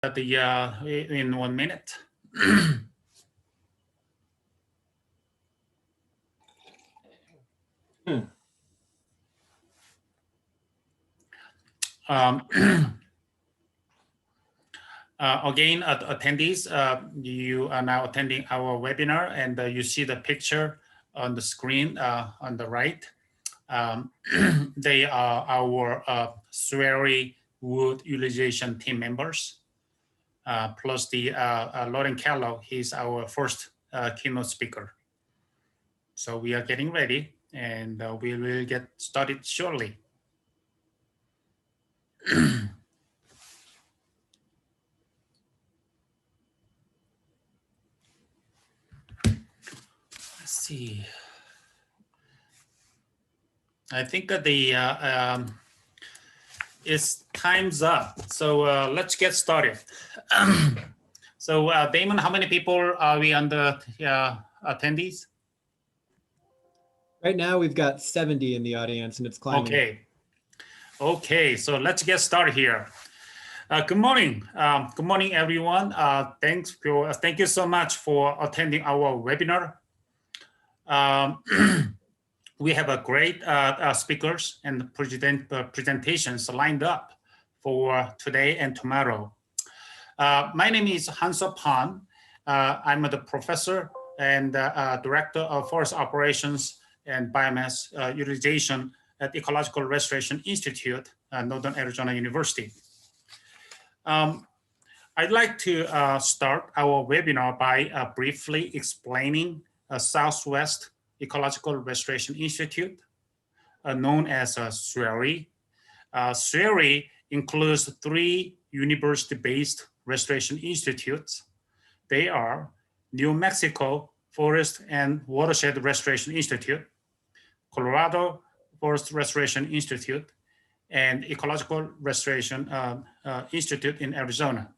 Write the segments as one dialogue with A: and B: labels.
A: in 1 minute. Again, attendees, you are now attending our webinar, and you see the picture on the screen on the right. They are our SWERI wood utilization team members, plus the Loren Kellog. He's our first keynote speaker. So we are getting ready, and we will get started shortly. Let's see. I think that it's time's up. So let's get started. So Damon, how many people are we on the attendees?
B: Right now we've got 70 in the audience and it's climbing.
A: Okay. Okay, so let's get started here. Good morning. Good morning, everyone. Thank you so much for attending our webinar. We have a great speakers and presentations lined up for today and tomorrow. My name is Han-Sup Han. I'm the professor and director of forest operations and biomass utilization at Ecological Restoration Institute at Northern Arizona University. I'd like to start our webinar by briefly explaining Southwest Ecological Restoration Institute, known as SWERI. SWERI includes 3 university-based restoration institutes. They are New Mexico Forest and Watershed Restoration Institute, Colorado Forest Restoration Institute, and Ecological Restoration Institute in Arizona.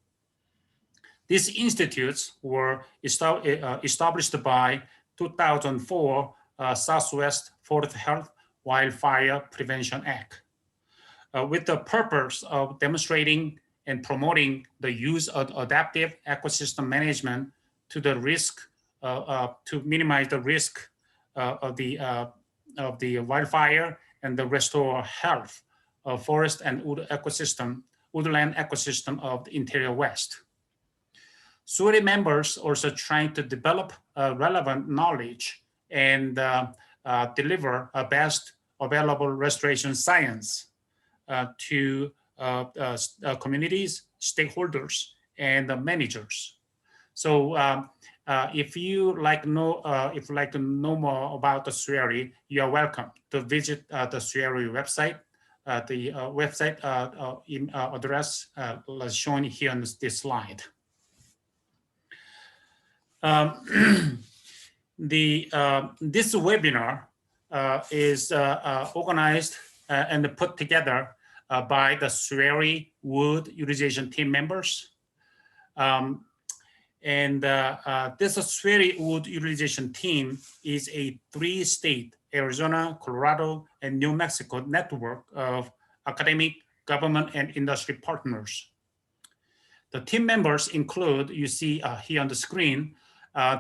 A: These institutes were established by 2004 Southwest Forest Health Wildfire Prevention Act with the purpose of demonstrating and promoting the use of adaptive ecosystem management to the risk to minimize the risk of the wildfire and the restore health of forest and woodland ecosystem of the interior West. SWERI members also trying to develop relevant knowledge and deliver best available restoration science to communities, stakeholders, and managers. So if you like to know more about the SWERI, you are welcome to visit the SWERI website. The website address is shown here on this slide. This webinar is organized and put together by the SWERI wood utilization team members. This SWERI wood utilization team is a 3-state, Arizona, Colorado, and New Mexico network of academic, government, and industry partners. The team members include, you see here on the screen,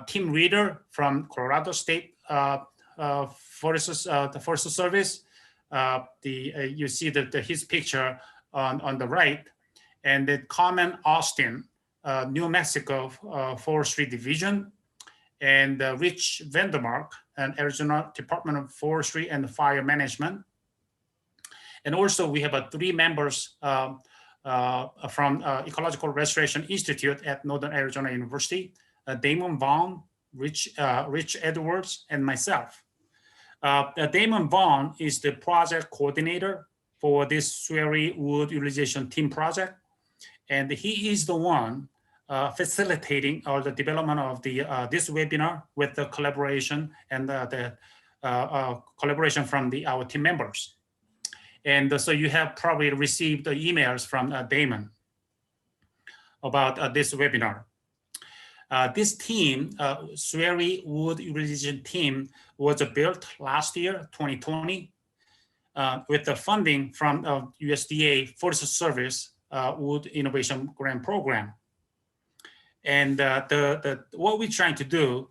A: team leader from Colorado State Forest Service. You see his picture on the right, and then Carmen Austin, New Mexico Forestry Division, and Rich Vandermark, and Arizona Department of Forestry and Fire Management. And also we have 3 members from Ecological Restoration Institute at Northern Arizona University, Damon Vaughn, Rich Edwards, and myself. Damon Vaughn is the project coordinator for this SWERI wood utilization team project. And he is the one facilitating all the development of this webinar with the collaboration and the collaboration from our team members. And so you have probably received the emails from Damon about this webinar. This team, SWERI wood utilization team, was built last year, 2020, with the funding from USDA Forest Service Wood Innovation Grant Program. And what we're trying to do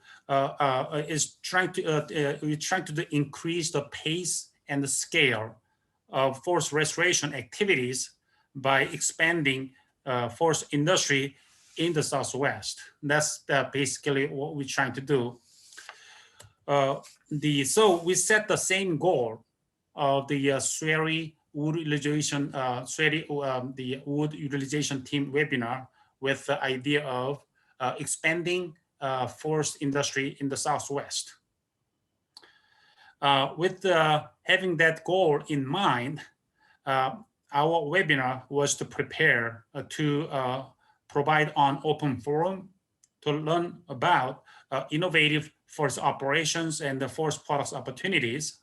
A: is we're trying to increase the pace and the scale of forest restoration activities by expanding forest industry in the Southwest. That's basically what we're trying to do. So we set the same goal of the SWERI wood utilization, the wood utilization team webinar, with the idea of expanding forest industry in the Southwest. With having that goal in mind, our webinar was to prepare to provide an open forum to learn about innovative forest operations and the forest products opportunities,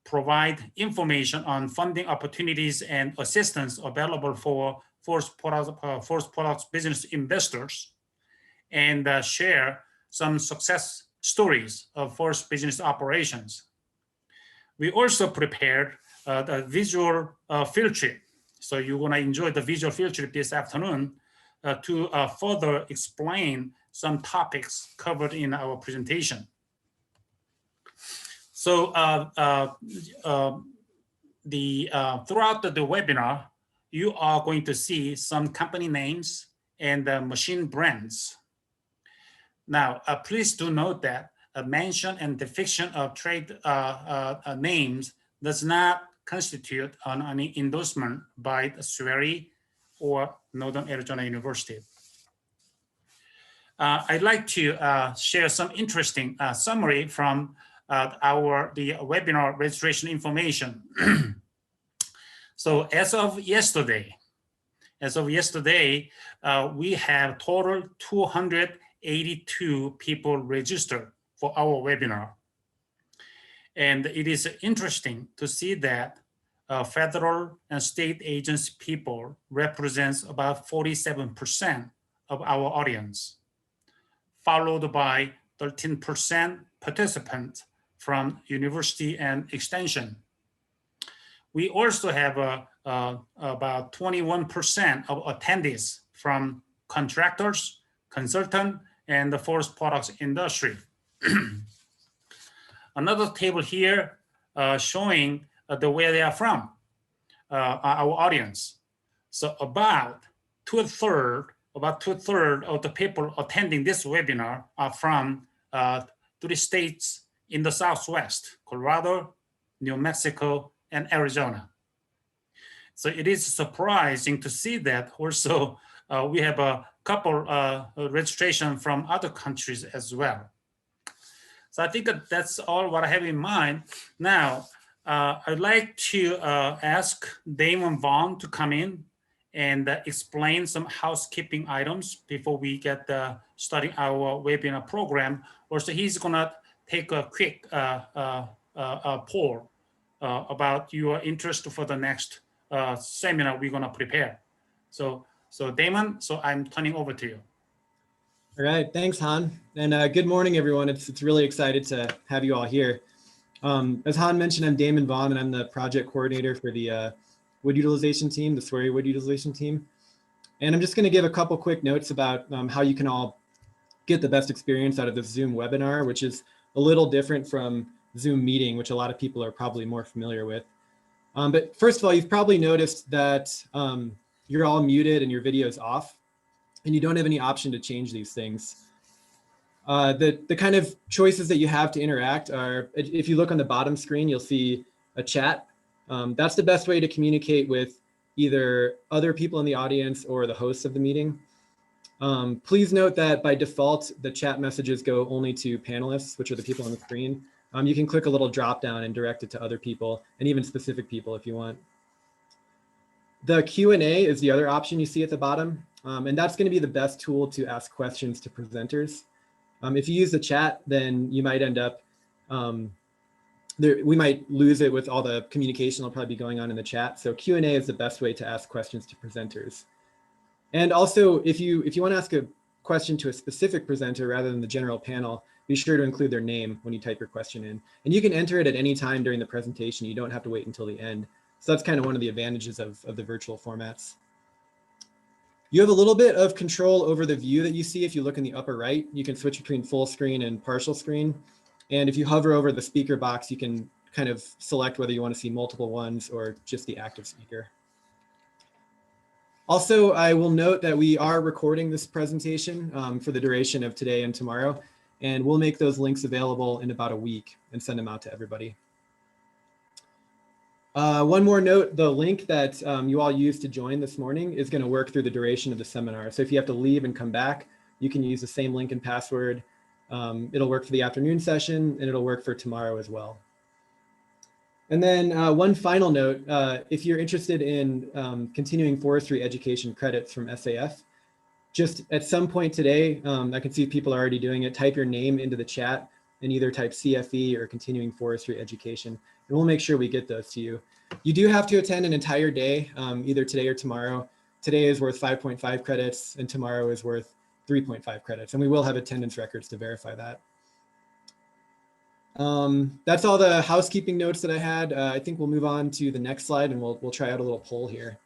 A: provide information on funding opportunities and assistance available for forest products business investors, and share some success stories of forest business operations. We also prepared the visual field trip. So you're gonna enjoy the visual field trip this afternoon to further explain some topics covered in our presentation. So throughout the webinar, you are going to see some company names and machine brands. Now, please do note that a mention and depiction of trade names does not constitute any endorsement by the SWERI or Northern Arizona University. I'd like to share some interesting summary from the webinar registration information. So as of yesterday, we have total 282 people registered for our webinar. And it is interesting to see that federal and state agency people represents about 47% of our audience, followed by 13% participants from university and extension. We also have about 21% of attendees from contractors, consultant, and the forest products industry. Another table here showing where they are from, our audience. So about two-thirds of the people attending this webinar are from 3 states in the Southwest: Colorado, New Mexico, and Arizona. So it is surprising to see that also we have a couple registration from other countries as well. So I think that's all what I have in mind. Now, I'd like to ask Damon Vaughn to come in and explain some housekeeping items before we get starting our webinar program. Also, he's gonna take a quick poll about your interest for the next seminar we're gonna prepare. So Damon, so I'm turning over to you.
B: All right, thanks, Han. And good morning, everyone. It's really excited to have you all here. As Han mentioned, I'm Damon Vaughn, and I'm the project coordinator for the wood utilization team, the SWERI wood utilization team. And I'm just gonna give a couple quick notes about how you can all get the best experience out of this Zoom webinar, which is a little different from Zoom meeting, which a lot of people are probably more familiar with. But first of all, you've probably noticed that you're all muted and your video is off, and you don't have any option to change these things. The kind of choices that you have to interact are, if you look on the bottom screen, you'll see a chat. That's the best way to communicate with either other people in the audience or the hosts of the meeting. Please note that by default, the chat messages go only to panelists, which are the people on the screen. You can click a little drop down and direct it to other people and even specific people if you want. The Q&A is the other option you see at the bottom. And that's going to be the best tool to ask questions to presenters. If you use the chat, then you might end up, we might lose it with all the communication that'll probably be going on in the chat. So Q&A is the best way to ask questions to presenters. And also, if you want to ask a question to a specific presenter rather than the general panel, be sure to include their name when you type your question in. And you can enter it at any time during the presentation. You don't have to wait until the end. So that's kind of one of the advantages of the virtual formats. You have a little bit of control over the view that you see. If you look in the upper right, you can switch between full screen and partial screen. And if you hover over the speaker box, you can kind of select whether you want to see multiple ones or just the active speaker. Also, I will note that we are recording this presentation for the duration of today and tomorrow, and we'll make those links available in about a week and send them out to everybody. One more note, the link that you all used to join this morning is going to work through the duration of the seminar. So if you have to leave and come back, you can use the same link and password. It'll work for the afternoon session, and it'll work for tomorrow as well. And then one final note, if you're interested in continuing forestry education credits from SAF, just at some point today, I can see people are already doing it, type your name into the chat and either type CFE or continuing forestry education, and we'll make sure we get those to you. You do have to attend an entire day, either today or tomorrow. Today is worth 5.5 credits and tomorrow is worth 3.5 credits, and we will have attendance records to verify that. That's all the housekeeping notes that I had. I think we'll move on to the next slide and we'll try out a little poll here.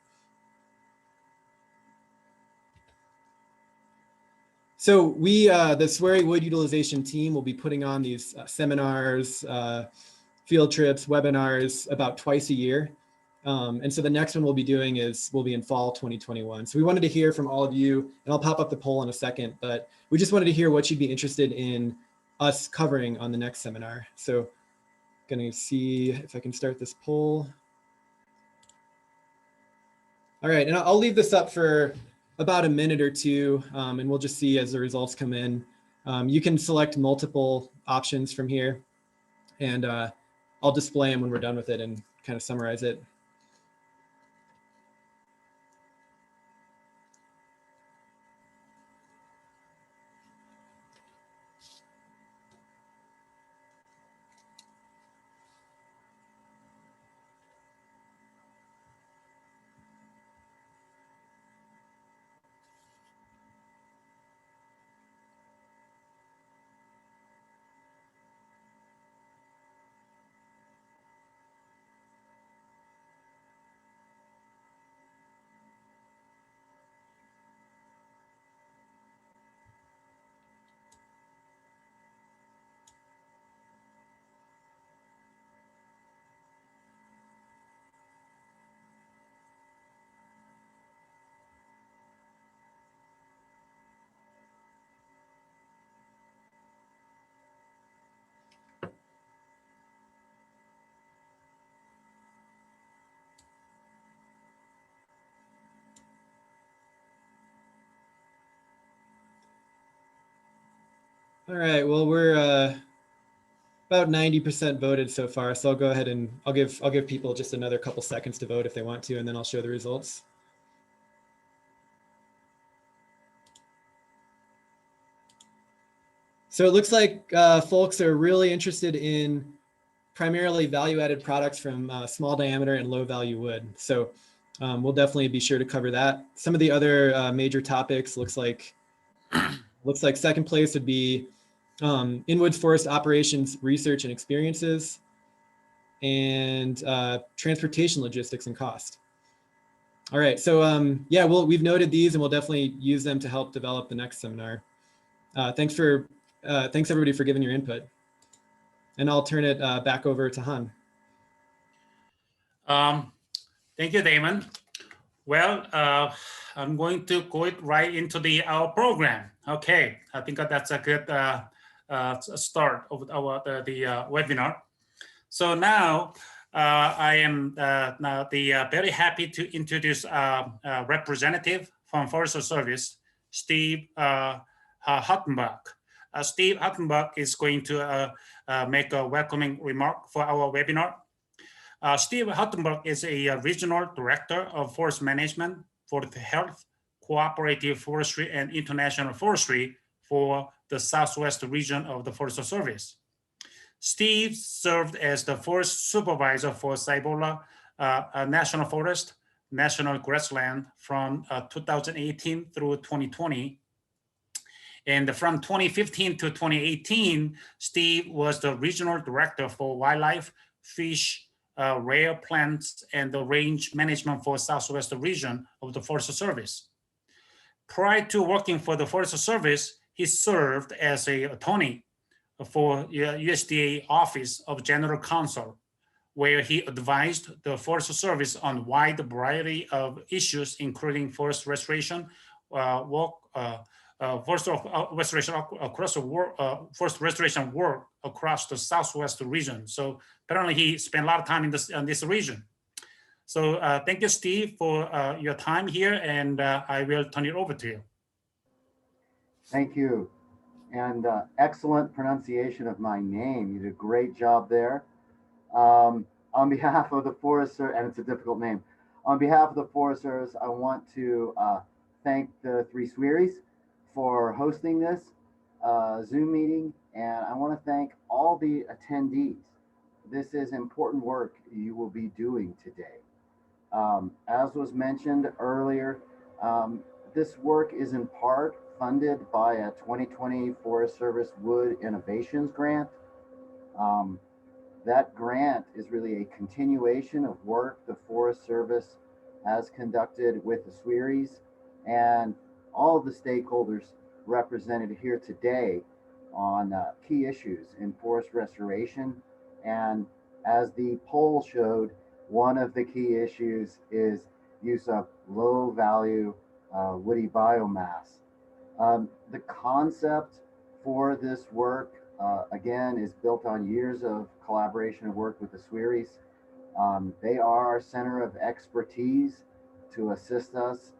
B: So we, the SWERI wood utilization team, will be putting on these seminars, field trips, webinars about twice a year. And so the next one we'll be doing will be in fall 2021. So we wanted to hear from all of you, and I'll pop up the poll in a second, but we just wanted to hear what you'd be interested in us covering on the next seminar. So gonna see if I can start this poll. All right, and I'll leave this up for about a minute or two, and we'll just see as the results come in. You can select multiple options from here, and I'll display them when we're done with it and kind of summarize it. All right, well, we're about 90% voted so far, so I'll go ahead and I'll give people just another couple seconds to vote if they want to, and then I'll show the results. So it looks like folks are really interested in primarily value-added products from small diameter and low value wood. So we'll definitely be sure to cover that. Some of the other major topics looks like second place would be in-woods forest operations research and experiences, and transportation logistics and cost. All right, so yeah, we've noted these and we'll definitely use them to help develop the next seminar. Thanks everybody for giving your input. And I'll turn it back over to Han.
A: Thank you, Damon. Well, I'm going to go right into our program. Okay, I think that's a good start of the webinar. So now I am very happy to introduce a representative from Forest Service, Steve Hattenbach. Steve Hattenbach is going to make a welcoming remark for our webinar. Steve Hattenbach is a regional director of forest management for the health, cooperative forestry, and international forestry for the Southwest region of the Forest Service. Steve served as the forest supervisor for Cibola National Forest, National Grassland from 2018 through 2020. And from 2015 to 2018, Steve was the regional director for wildlife, fish, rare plants, and the range management for Southwest region of the Forest Service. Prior to working for the Forest Service, he served as an attorney for USDA Office of General Counsel, where he advised the Forest Service on a wide variety of issues, including forest restoration, forest restoration across the world, forest restoration work across the Southwest region. So apparently, he spent a lot of time in this region. So thank you, Steve, for your time here, and I will turn it over to you.
C: Thank you. And excellent pronunciation of my name. You did a great job there. On behalf of the Forest Service, and it's a difficult name, on behalf of the Forest Service, I want to thank the three SWERIs for hosting this Zoom meeting, and I want to thank all the attendees. This is important work you will be doing today. As was mentioned earlier, this work is in part funded by a 2020 Forest Service Wood Innovations Grant. That grant is really a continuation of work the Forest Service has conducted with the SWERIs and all of the stakeholders represented here today on key issues in forest restoration. And as the poll showed, one of the key issues is use of low value woody biomass. The concept for this work, again, is built on years of collaboration and work with the SWERIs. They are our center of expertise to assist us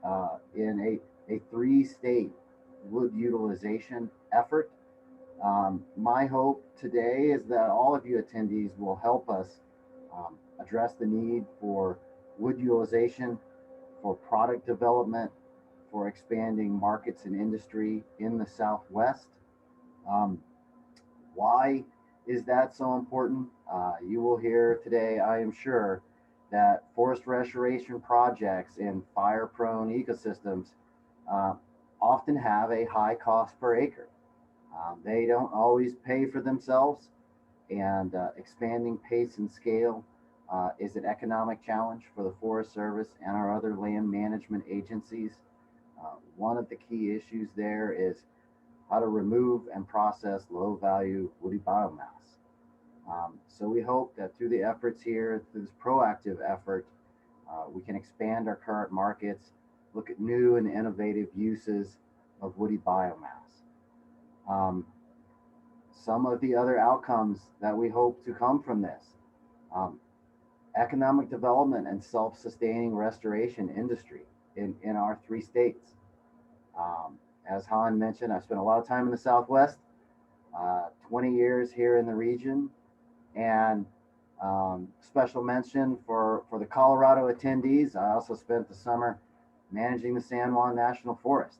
C: in a three-state wood utilization effort. My hope today is that all of you attendees will help us address the need for wood utilization, for product development, for expanding markets and industry in the Southwest. Why is that so important? You will hear today, I am sure, that forest restoration projects in fire-prone ecosystems often have a high cost per acre. They don't always pay for themselves, and expanding pace and scale is an economic challenge for the Forest Service and our other land management agencies. One of the key issues there is how to remove and process low value woody biomass. So we hope that through the efforts here, through this proactive effort, we can expand our current markets, look at new and innovative uses of woody biomass. Some of the other outcomes that we hope to come from this, economic development and self-sustaining restoration industry in our three states. As Han mentioned, I spent a lot of time in the Southwest, 20 years here in the region, and special mention for the Colorado attendees. I also spent the summer managing the San Juan National Forest,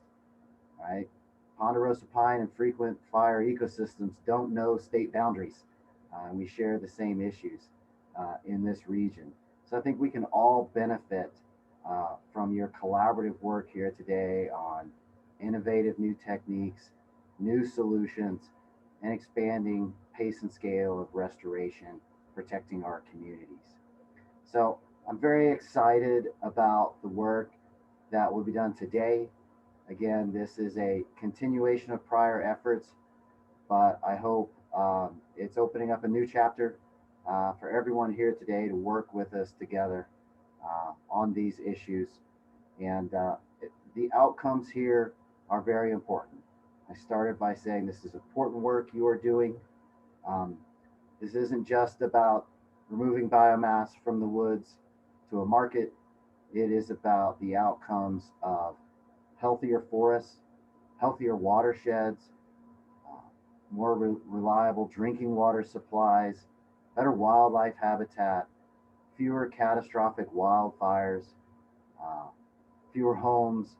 C: right? Ponderosa pine and frequent fire ecosystems don't know state boundaries. And we share the same issues in this region. So I think we can all benefit from your collaborative work here today on innovative new techniques, new solutions, and expanding pace and scale of restoration, protecting our communities. So I'm very excited about the work that will be done today. Again, this is a continuation of prior efforts, but I hope it's opening up a new chapter for everyone here today to work with us together on these issues. And the outcomes here are very important. I started by saying this is important work you are doing. This isn't just about removing biomass from the woods to a market. It is about the outcomes of healthier forests, healthier watersheds, more reliable drinking water supplies, better wildlife habitat, fewer catastrophic wildfires, fewer homes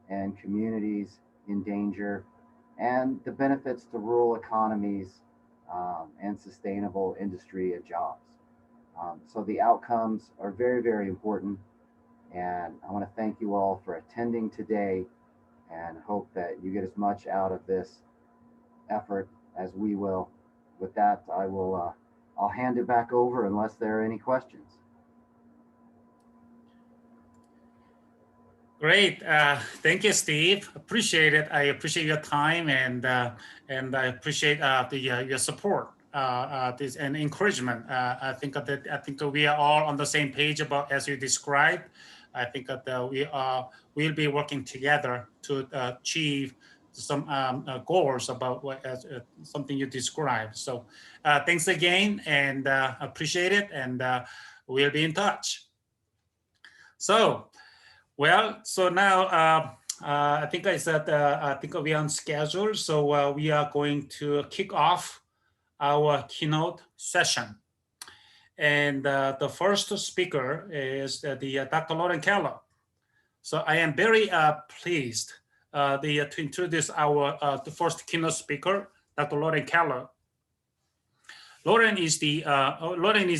C: and communities in danger, and the benefits to rural economies and sustainable industry and jobs. So the outcomes are very, very important. And I want to thank you all for attending today and hope that you get as much out of this effort as we will. With that, I'll hand it back over unless there are any questions.
A: Great. Thank you, Steve. Appreciate it. I appreciate your time and I appreciate your support this and encouragement. I think we are all on the same page about as you described. I think that we'll be working together to achieve some goals about what something you described. So thanks again and appreciate it and we'll be in touch. So. Well, so now I think I said I think we are on schedule, so we are going to kick off our keynote session. And the first speaker is Dr. Loren Kellog. So I am very pleased to introduce our the first keynote speaker, Dr. Loren Kellog. Loren is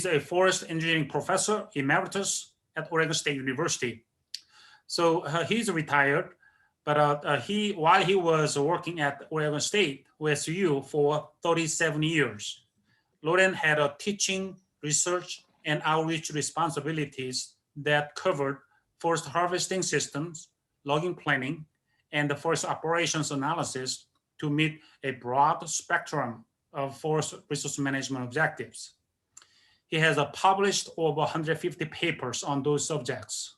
A: a forest engineering professor emeritus at Oregon State University. So he's retired, but while he was working at Oregon State, OSU, for 37 years, Loren had teaching, research, and outreach responsibilities that covered forest harvesting systems, logging planning, and the forest operations analysis to meet a broad spectrum of forest resource management objectives. He has published over 150 papers on those subjects.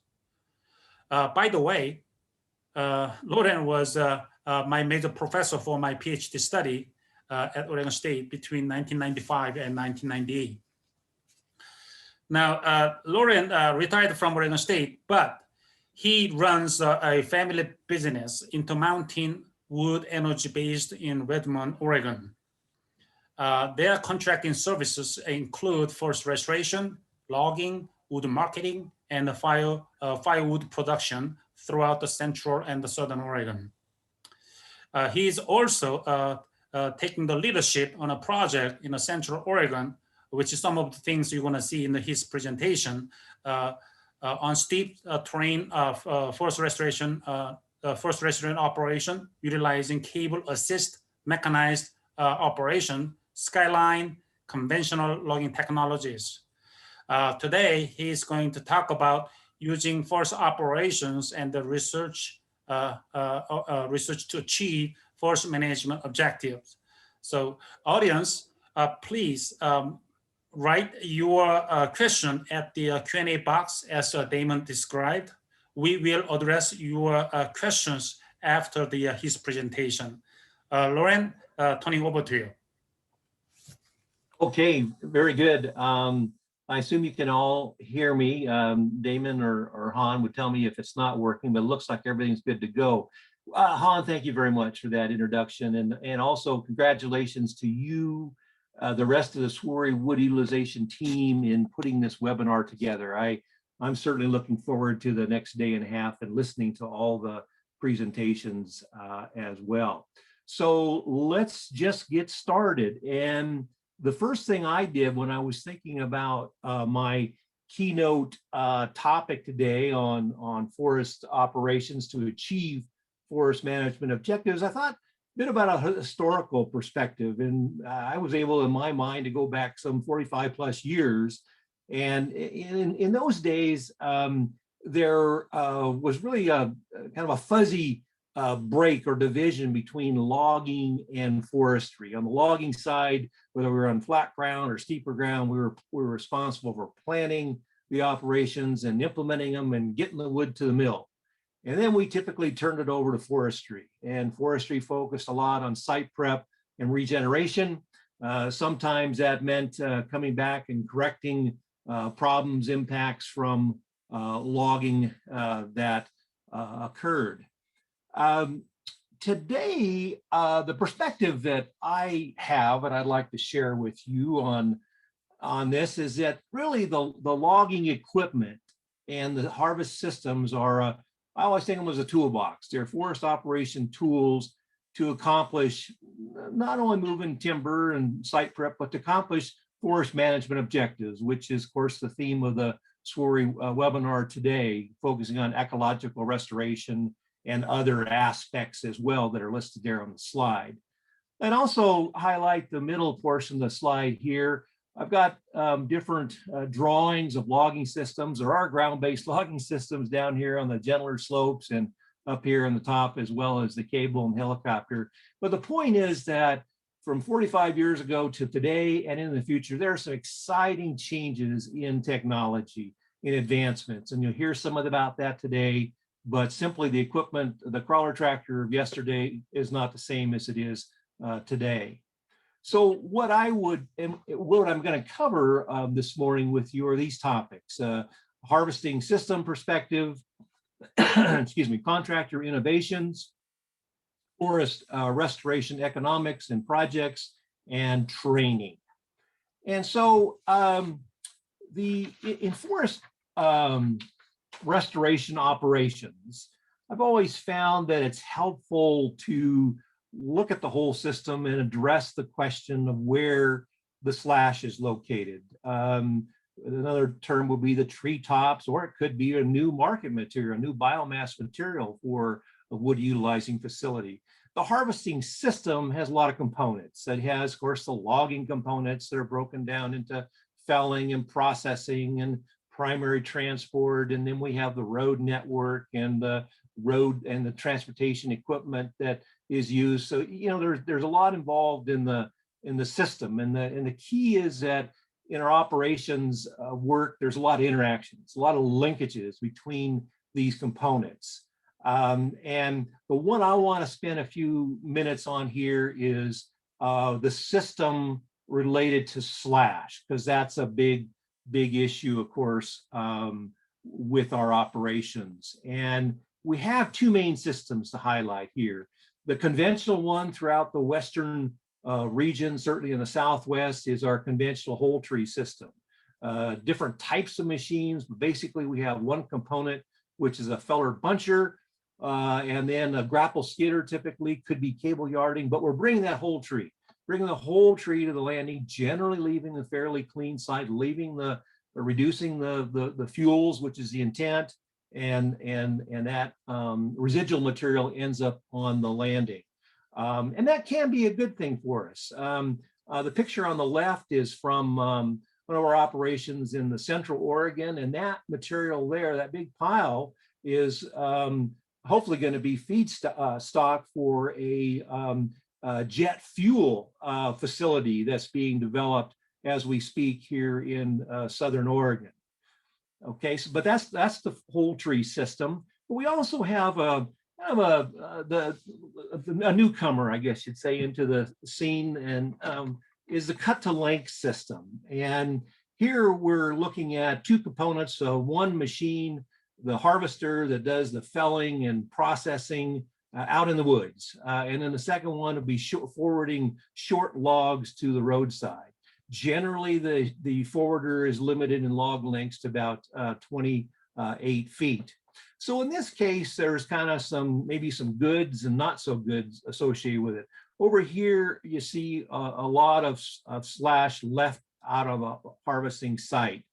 A: By the way, Loren was my major professor for my PhD study at Oregon State between 1995 and 1998. Now, Loren retired from Oregon State, but he runs a family business into mountain wood energy based in Redmond, Oregon. Their contracting services include forest restoration, logging, wood marketing, and the firewood production throughout the central and the southern Oregon. He is also taking the leadership on a project in the central Oregon, which is some of the things you're going to see in his presentation on steep terrain of forest restoration operation, utilizing cable assist mechanized operation, skyline, conventional logging technologies. Today, he's going to talk about using forest operations and the research to achieve forest management objectives. So audience, please write your question at the Q&A box as Damon described. We will address your questions after his presentation. Loren, turning over to you.
D: Okay, very good. I assume you can all hear me. Damon or Han would tell me if it's not working, but it looks like everything's good to go. Han, thank you very much for that introduction. And also congratulations to you, the rest of the SWERI wood utilization team in putting this webinar together. I'm certainly looking forward to the next day and a half and listening to all the presentations as well. So let's just get started. And the first thing I did when I was thinking about my keynote topic today on forest operations to achieve forest management objectives, I thought a bit about a historical perspective. And I was able in my mind to go back some 45 plus years. And in those days, there was really a kind of a fuzzy break or division between logging and forestry. On the logging side, whether we were on flat ground or steeper ground, we were responsible for planning the operations and implementing them and getting the wood to the mill. And then we typically turned it over to forestry, and forestry focused a lot on site prep and regeneration. Sometimes that meant coming back and correcting problems, impacts from logging that occurred. Today, the perspective that I have and I'd like to share with you on this is that really the logging equipment and the harvest systems are, I always think of them as a toolbox. They're forest operation tools to accomplish not only moving timber and site prep, but to accomplish forest management objectives, which is, of course, the theme of the SWERI webinar today, focusing on ecological restoration and other aspects as well that are listed there on the slide. And also highlight the middle portion of the slide here, I've got different drawings of logging systems. There are ground-based logging systems down here on the gentler slopes and up here on the top, as well as the cable and helicopter. But the point is that from 45 years ago to today and in the future, there are some exciting changes in technology, in advancements, and you'll hear some about that today. But simply the equipment, the crawler tractor of yesterday is not the same as it is today. So what I'm going to cover this morning with you are these topics: harvesting system perspective, excuse me, contractor innovations, forest restoration economics and projects, and training. And so in forest restoration operations, I've always found that it's helpful to look at the whole system and address the question of where the slash is located. Another term would be the treetops, or it could be a new market material, a new biomass material for a wood utilizing facility. The harvesting system has a lot of components. It has, of course, the logging components that are broken down into felling and processing and primary transport, and then we have the road network and the road and the transportation equipment that is used. So there's a lot involved in the system, and the key is that in our operations work, there's a lot of interactions, a lot of linkages between these components. And the one I want to spend a few minutes on here is the system related to slash, because that's a big issue, of course, with our operations. And we have two main systems to highlight here. The conventional one throughout the Western region, certainly in the Southwest, is our conventional whole tree system. Different types of machines, but basically we have one component, which is a feller buncher, and then a grapple skidder typically, could be cable yarding, but we're bringing that whole tree, bringing the whole tree to the landing, generally leaving the fairly clean site, reducing the fuels, which is the intent, and that residual material ends up on the landing. And that can be a good thing for us. The picture on the left is from one of our operations in the Central Oregon, and that material there, that big pile, is hopefully going to be feedstock for a jet fuel facility that's being developed as we speak here in Southern Oregon. Okay, so but that's the whole tree system. But we also have a newcomer, I guess you'd say, into the scene, and is the cut to length system. And here we're looking at two components. One machine, the harvester that does the felling and processing out in the woods, and then the second one would be forwarding short logs to the roadside. Generally, the forwarder is limited in log lengths to about 28 feet. So in this case, there's kind of maybe some goods and not so goods associated with it. Over here, you see a lot of slash left out of a harvesting site.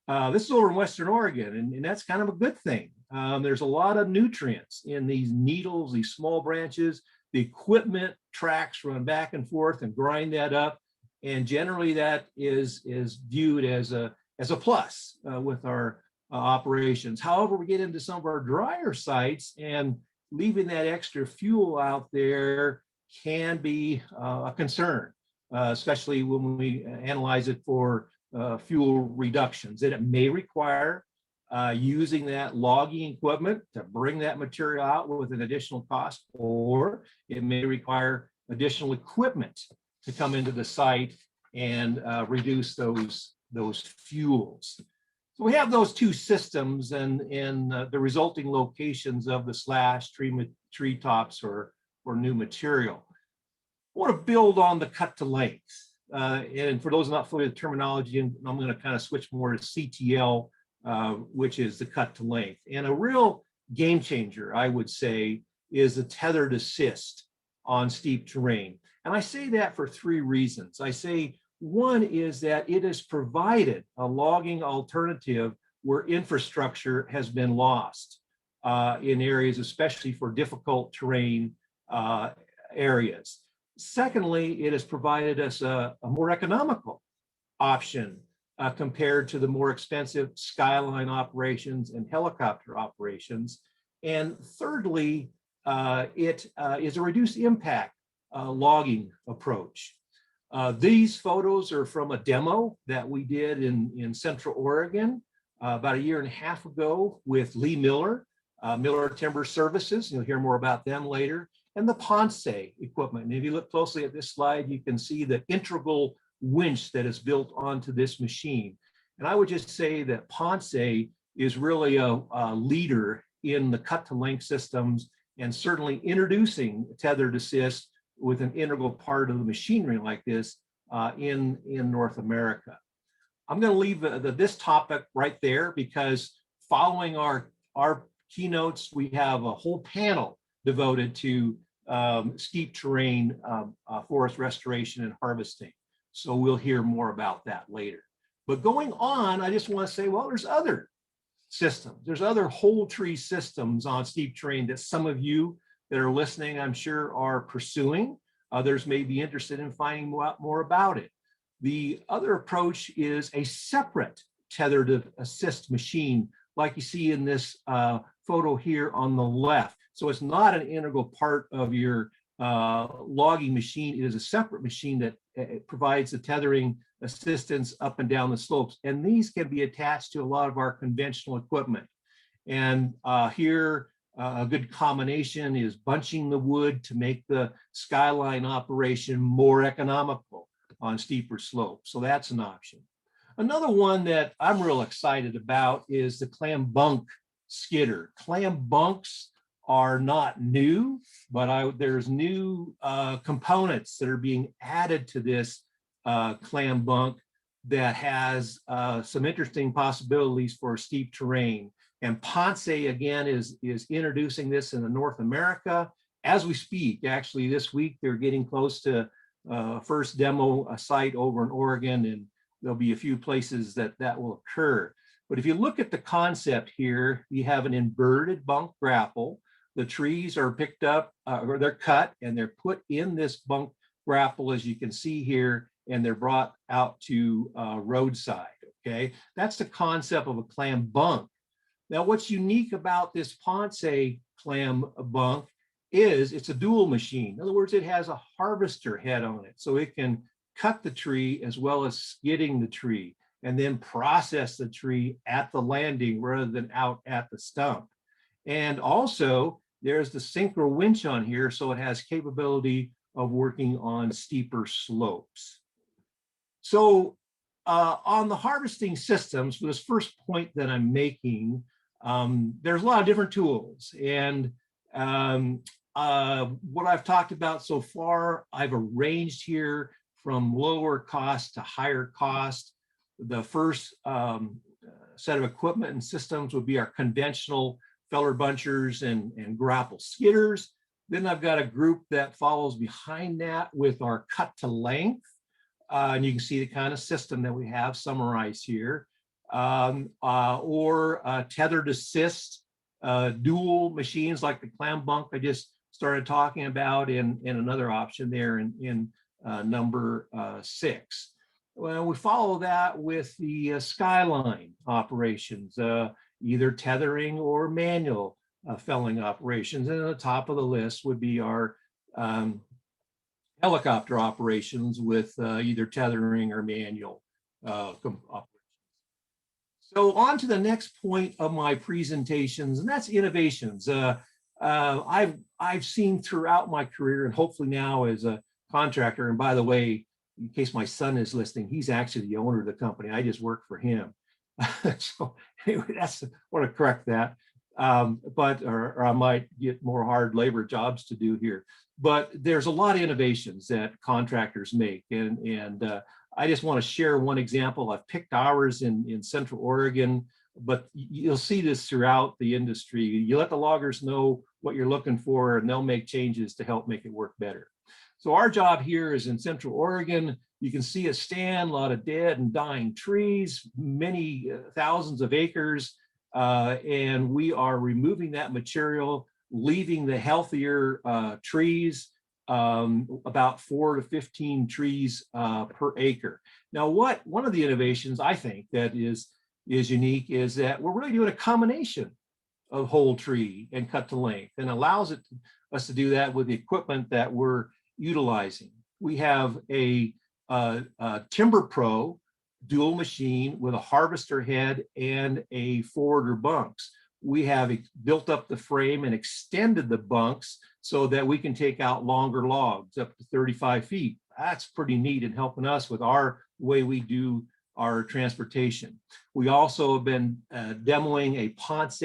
D: This is over in Western Oregon, and that's kind of a good thing. There's a lot of nutrients in these needles, these small branches. The equipment tracks run back and forth and grind that up. And generally that is viewed as a plus with our operations. However, we get into some of our drier sites, and leaving that extra fuel out there can be a concern, especially when we analyze it for fuel reductions. And it may require using that logging equipment to bring that material out with an additional cost, or it may require additional equipment to come into the site and reduce those fuels. So we have those two systems, and the resulting locations of the slash, tree tops, or new material. I want to build on the cut to length. And for those not familiar with the terminology, I'm going to kind of switch more to CTL, which is the cut to length. And a real game changer, I would say, is the tethered assist on steep terrain. And I say that for three reasons. I say one is that it has provided a logging alternative where infrastructure has been lost in areas, especially for difficult terrain areas. Secondly, it has provided us a more economical option compared to the more expensive skyline operations and helicopter operations. And thirdly, it is a reduced impact logging approach. These photos are from a demo that we did in Central Oregon about 1.5 years ago with Lee Miller, Miller Timber Services. You'll hear more about them later, and the Ponce equipment. And if you look closely at this slide, you can see the integral winch that is built onto this machine. And I would just say that Ponce is really a leader in the cut-to-length systems, and certainly introducing tethered assist with an integral part of the machinery like this in North America. I'm going to leave this topic right there, because following our keynotes, we have a whole panel devoted to steep terrain forest restoration and harvesting. So we'll hear more about that later. But going on, I just want to say, well, there's other systems. There's other whole tree systems on steep terrain that some of you that are listening, I'm sure, are pursuing. Others may be interested in finding more about it. The other approach is a separate tethered assist machine, like you see in this photo here on the left. So it's not an integral part of your logging machine. It is a separate machine that provides the tethering assistance up and down the slopes. And these can be attached to a lot of our conventional equipment. And here, a good combination is bunching the wood to make the skyline operation more economical on steeper slopes. So that's an option. Another one that I'm real excited about is the clam bunk skidder. Clam bunks are not new, but there's new components that are being added to this clam bunk that has some interesting possibilities for steep terrain. And Ponce, again, is introducing this in North America as we speak. Actually, this week, they're getting close to first demo site over in Oregon, and there'll be a few places that will occur. But if you look at the concept here, you have an inverted bunk grapple. The trees are picked up, or they're cut, and they're put in this bunk grapple, as you can see here, and they're brought out to roadside, okay? That's the concept of a clam bunk. Now, what's unique about this Ponce clam bunk is it's a dual machine. In other words, it has a harvester head on it, so it can cut the tree as well as skidding the tree, and then process the tree at the landing rather than out at the stump. And also, there's the synchro winch on here, so it has capability of working on steeper slopes. So on the harvesting systems, for this first point that I'm making, there's a lot of different tools. And what I've talked about so far, I've arranged here from lower cost to higher cost. The first set of equipment and systems would be our conventional feller bunchers and grapple skidders. Then I've got a group that follows behind that with our cut to length. And you can see the kind of system that we have summarized here. Or tethered assist dual machines like the clam bunk I just started talking about, and another option there in number 6. Well, we follow that with the skyline operations, either tethering or manual felling operations. And at the top of the list would be our helicopter operations with either tethering or manual operations. So on to the next point of my presentations, and that's innovations. I've seen throughout my career, and hopefully now as a contractor, and by the way, in case my son is listening, he's actually the owner of the company. I just work for him. So anyway, I want to correct that. Or I might get more hard labor jobs to do here. But there's a lot of innovations that contractors make. And I just want to share one example. I've picked ours in Central Oregon, but you'll see this throughout the industry. You let the loggers know what you're looking for, and they'll make changes to help make it work better. So our job here is in Central Oregon. You can see a stand, a lot of dead and dying trees, many thousands of acres, and we are removing that material, leaving the healthier trees, about 4 to 15 trees per acre. Now, one of the innovations I think that is unique is that we're really doing a combination of whole tree and cut to length, and allows us to do that with the equipment that we're utilizing. We have a Timber Pro dual machine with a harvester head and a forwarder bunks. We have built up the frame and extended the bunks so that we can take out longer logs up to 35 feet. That's pretty neat and helping us with our way we do our transportation. We also have been demoing a Ponce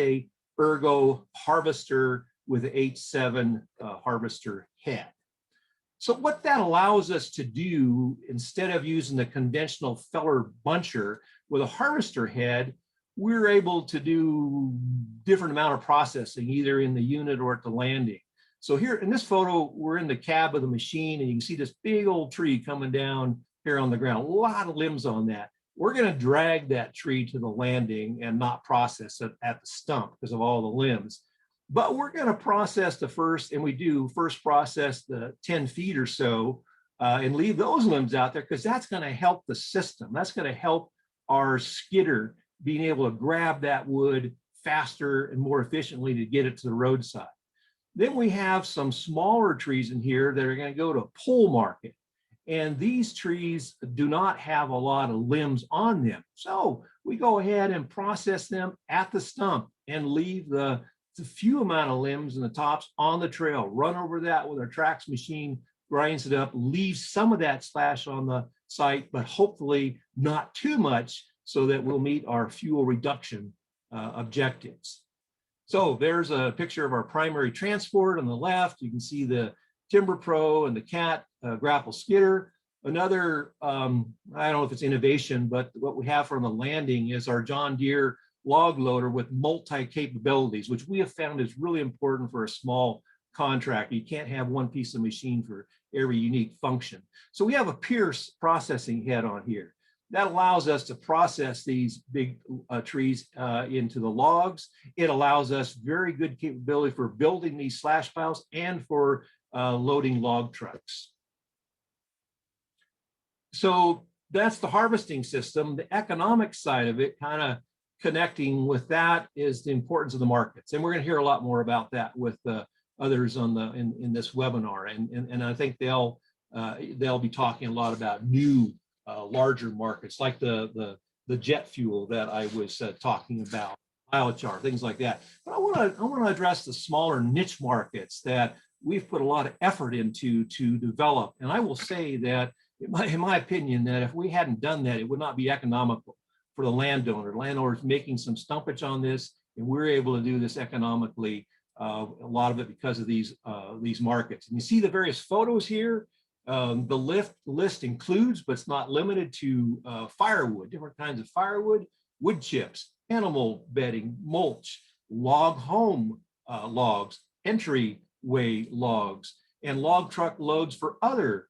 D: Ergo harvester with an H7 harvester head. So what that allows us to do, instead of using the conventional feller buncher with a harvester head, we're able to do different amount of processing, either in the unit or at the landing. So here in this photo, we're in the cab of the machine, and you can see this big old tree coming down here on the ground, a lot of limbs on that. We're going to drag that tree to the landing and not process it at the stump because of all the limbs. But we're going to process the first process the 10 feet or so and leave those limbs out there, because that's going to help the system. That's going to help our skidder being able to grab that wood faster and more efficiently to get it to the roadside. Then we have some smaller trees in here that are going to go to pole market. And these trees do not have a lot of limbs on them. So we go ahead and process them at the stump and leave the few amount of limbs and the tops on the trail, run over that with our tracks machine, grinds it up, leaves some of that slash on the site, but hopefully not too much, so that we'll meet our fuel reduction objectives. So there's a picture of our primary transport on the left. You can see the Timber Pro and the Cat grapple skidder. Another, I don't know if it's innovation, but what we have from the landing is our John Deere log loader with multi-capabilities, which we have found is really important for a small contractor. You can't have one piece of machine for every unique function. So we have a Pierce processing head on here. That allows us to process these big trees into the logs. It allows us very good capability for building these slash piles and for loading log trucks. So that's the harvesting system. The economic side of it, kind of connecting with that, is the importance of the markets. And we're going to hear a lot more about that with others on in this webinar. And I think they'll be talking a lot about new larger markets, like the jet fuel that I was talking about, biochar, things like that. But I want to address the smaller niche markets that we've put a lot of effort into to develop. And I will say that, in my opinion, that if we hadn't done that, it would not be economical for the landowner. Landowners making some stumpage on this, and we're able to do this economically. A lot of it because of these markets. And you see the various photos here. The list includes, but it's not limited to, firewood, different kinds of firewood, wood chips, animal bedding, mulch, log home logs, entryway logs, and log truck loads for other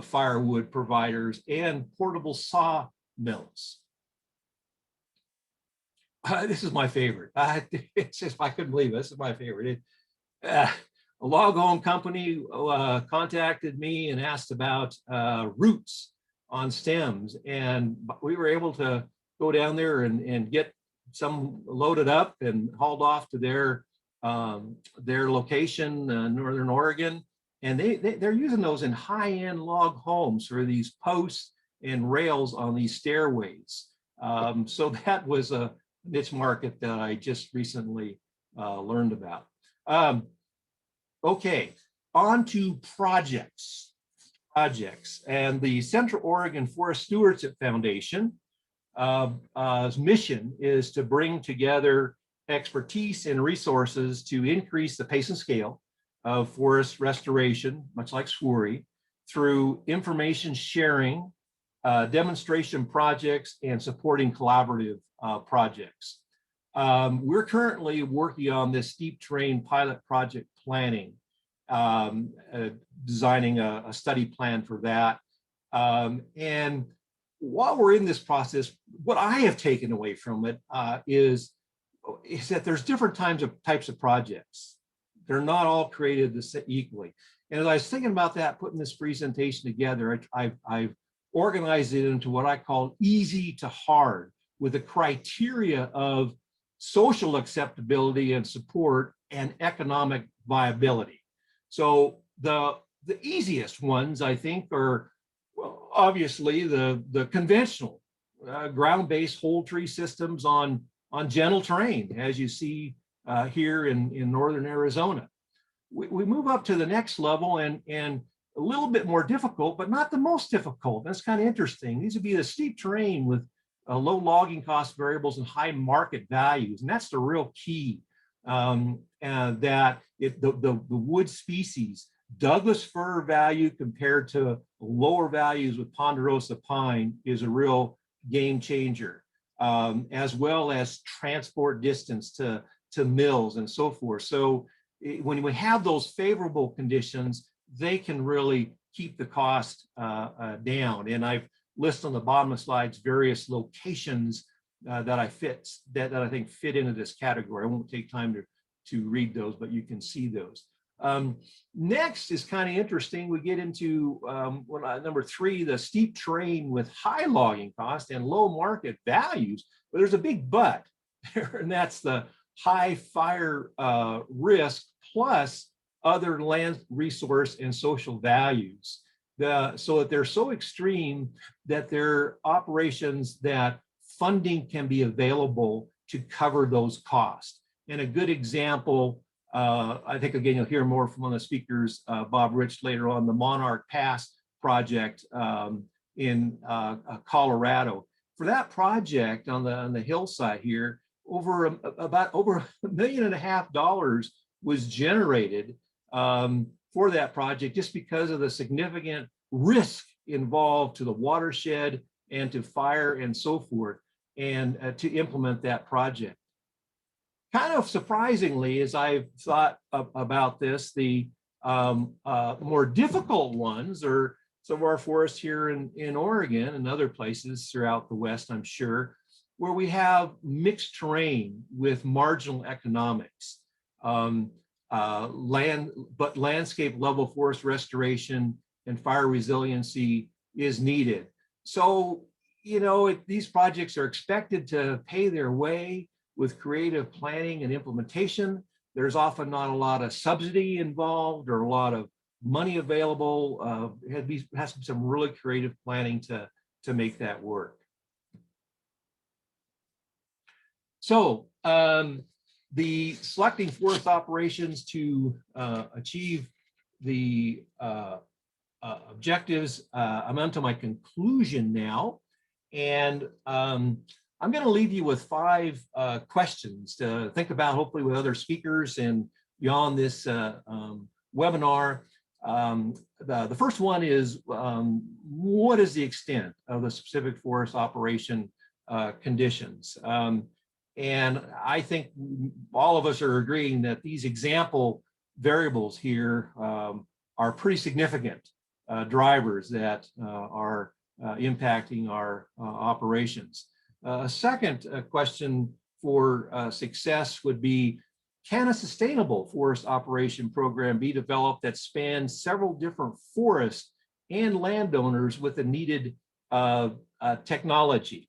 D: firewood providers, and portable saw mills. This is my favorite. It's just, I couldn't believe it. This is my favorite. A log home company contacted me and asked about roots on stems, and we were able to go down there and get some loaded up and hauled off to their location, Northern Oregon, and they're using those in high-end log homes for these posts and rails on these stairways. So that was a niche market that I just recently learned about. Okay, on to projects. And the Central Oregon Forest Stewardship Foundation mission is to bring together expertise and resources to increase the pace and scale of forest restoration, much like SWERI, through information sharing, demonstration projects, and supporting collaborative projects. We're currently working on this steep terrain pilot project planning, designing a study plan for that. And while we're in this process, what I have taken away from it is that there's different types of projects. They're not all created equally. And as I was thinking about that, putting this presentation together, I've organized it into what I call easy to hard, with the criteria of social acceptability and support and economic viability. So the easiest ones, I think, are, well, obviously the conventional ground-based whole tree systems on gentle terrain, as you see here in northern Arizona. We move up to the next level and a little bit more difficult, but not the most difficult. That's kind of interesting. These would be the steep terrain with low logging cost variables and high market values. And that's the real key, that the wood species, Douglas fir value compared to lower values with ponderosa pine is a real game changer, as well as transport distance to mills and so forth. So when we have those favorable conditions, they can really keep the cost down. And I've listed on the bottom of the slides various locations that I think fit into this category. I won't take time to read those, but you can see those. Next is kind of interesting. We get into number 3, the steep terrain with high logging cost and low market values. But there's a big but there, and that's the high fire risk plus other land resource and social values. So that they're so extreme that they're operations that funding can be available to cover those costs. And a good example, I think, again, you'll hear more from one of the speakers, Bob Rich, later on, the Monarch Pass project in Colorado. For that project on the hillside here, about over $1.5 million was generated for that project, just because of the significant risk involved to the watershed and to fire and so forth, and to implement that project. Kind of surprisingly, as I've thought about this, the more difficult ones are some of our forests here in Oregon and other places throughout the West, I'm sure, where we have mixed terrain with marginal economics. But landscape level forest restoration and fire resiliency is needed. So, you know, these projects are expected to pay their way with creative planning and implementation. There's often not a lot of subsidy involved or a lot of money available. It has to be some really creative planning to make that work. So the selecting forest operations to achieve the objectives, I'm onto my conclusion now. And I'm going to leave you with 5 questions to think about, hopefully with other speakers and beyond this webinar. The first one is, what is the extent of the specific forest operation conditions? And I think all of us are agreeing that these example variables here are pretty significant drivers that are impacting our operations. A second question for success would be, can a sustainable forest operation program be developed that spans several different forests and landowners with the needed technology?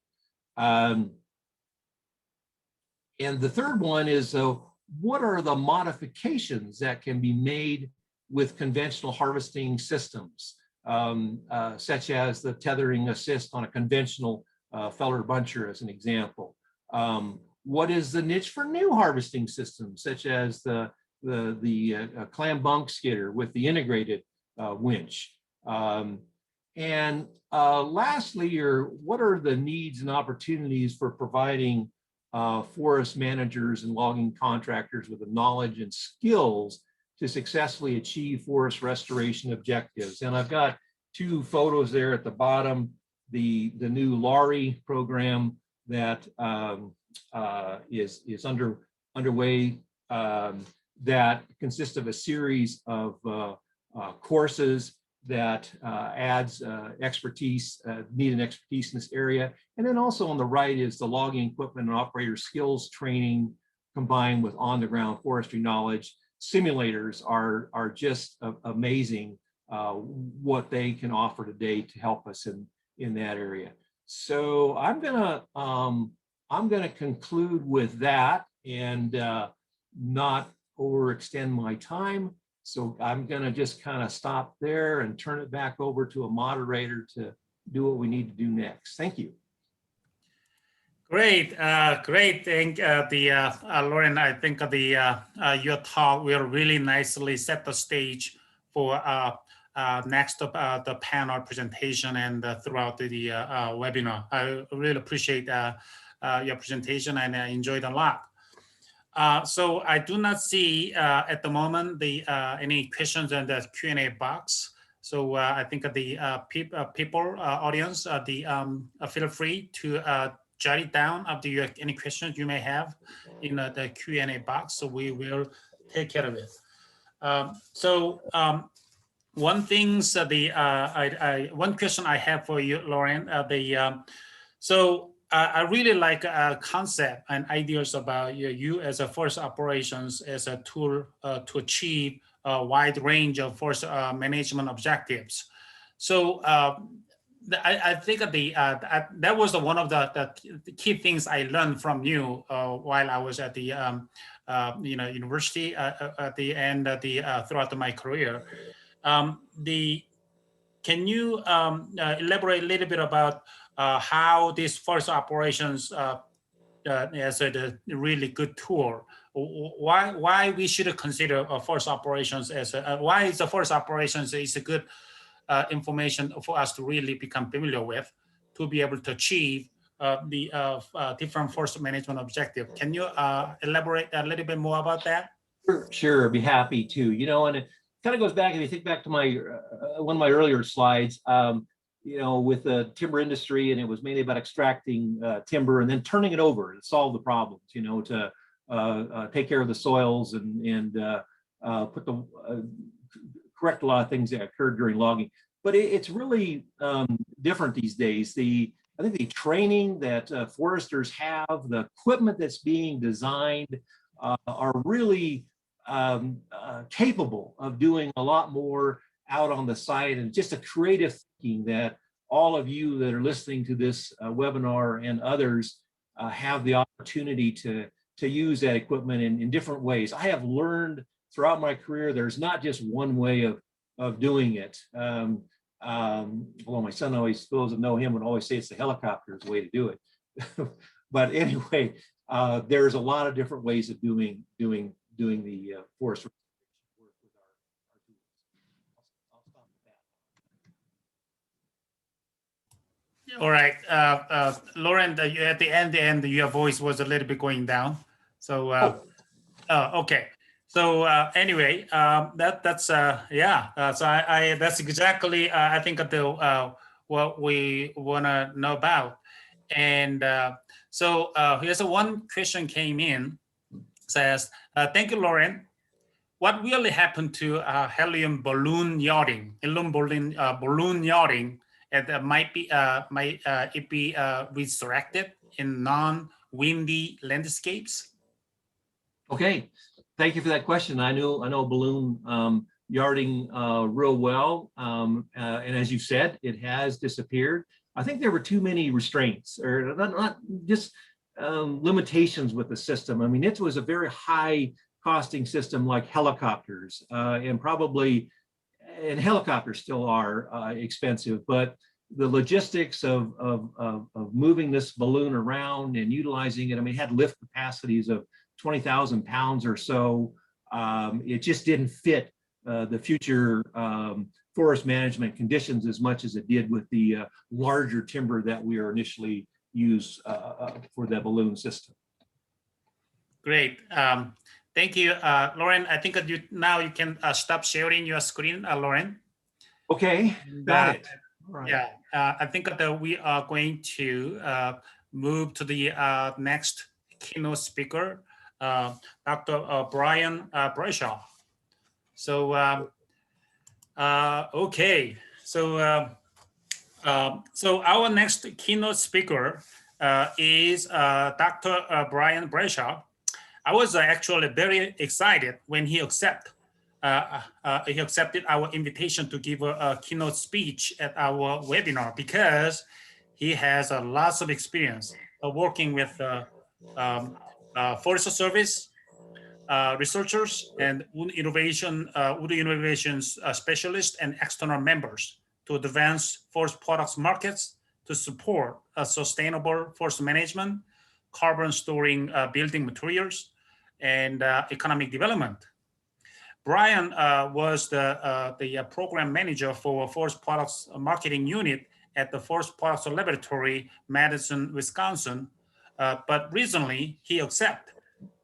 D: And the third one is, what are the modifications that can be made with conventional harvesting systems, such as the tethering assist on a conventional feller buncher, as an example? What is the niche for new harvesting systems, such as the clam bunk skidder with the integrated winch? And lastly, what are the needs and opportunities for providing forest managers and logging contractors with the knowledge and skills to successfully achieve forest restoration objectives? And I've got 2 photos there at the bottom. The new LARI program that is underway, that consists of a series of courses that adds expertise, needed expertise in this area. And then also on the right is the logging equipment and operator skills training combined with on-the-ground forestry knowledge. simulators are just amazing what they can offer today to help us in that area. So I'm gonna conclude with that and not overextend my time. So I'm gonna just kind of stop there and turn it back over to a moderator to do what we need to do next. Thank you.
A: Great, great. Thank Loren. I think your talk will really nicely set the stage for next the panel presentation and throughout the webinar. I really appreciate your presentation and I enjoyed a lot. So I do not see at the moment any questions in the Q&A box. So I think the people audience, feel free to jot it down after any questions you may have in the Q&A box. So we will take care of it. One thing, one question I have for you, Loren. I really like a concept and ideas about you as a forest operations as a tool to achieve a wide range of forest management objectives. So I think that was one of the key things I learned from you while I was at the university at the end throughout my career. Can you elaborate a little bit about how this forest operations as a really good tool? Why we should consider forest operations as why is the forest operations is a good information for us to really become familiar with to be able to achieve the different forest management objective. Can you elaborate a little bit more about that?
D: Sure, I'd be happy to. You know, and it kind of goes back, if you think back to my one of my earlier slides, you know, with the timber industry, and it was mainly about extracting timber and then turning it over to solve the problems, you know, to take care of the soils and put the correct a lot of things that occurred during logging. But it's really different these days. I think the training that foresters have, the equipment that's being designed are really capable of doing a lot more out on the site, and just a creative thinking that all of you that are listening to this webinar and others have the opportunity to use that equipment in different ways. I have learned throughout my career there's not just one way of doing it. Well, my son always, those that know him would always say it's the helicopter's way to do it. But anyway, there's a lot of different ways of doing the forest work with our tools. I'll stop with that.
A: All right, Loren, at the end, your voice was a little bit going down. So, okay. So anyway, that's yeah. So that's exactly I think what we want to know about. And so here's one question came in. Says, thank you, Loren. What really happened to helium balloon yachting? Balloon yachting, and might it be resurrected in non-windy landscapes?
D: Okay, thank you for that question. I know balloon yachting real well, and as you said, it has disappeared. I think there were too many restraints, or not just limitations with the system. I mean, it was a very high costing system, like helicopters, and helicopters still are expensive, but the logistics of moving this balloon around and utilizing it, I mean, it had lift capacities of 20,000 pounds or so. It just didn't fit the future forest management conditions as much as it did with the larger timber that we are initially used for the balloon system.
A: Great. Thank you, Loren. I think now you can stop sharing your screen, Loren.
D: Okay, got it.
A: All right. Yeah, I think that we are going to move to the next keynote speaker, Dr. Brian Brashaw. So, okay. So, so our next keynote speaker is Dr. Brian Brashaw. I was actually very excited when he accepted our invitation to give a keynote speech at our webinar, because he has lots of experience working with Forest Service researchers and wood innovations specialists and external members to advance forest products markets, to support sustainable forest management, carbon storing building materials, and economic development. Brian was the program manager for Forest Products Marketing Unit at the Forest Products Laboratory, Madison, Wisconsin. But recently, he accepted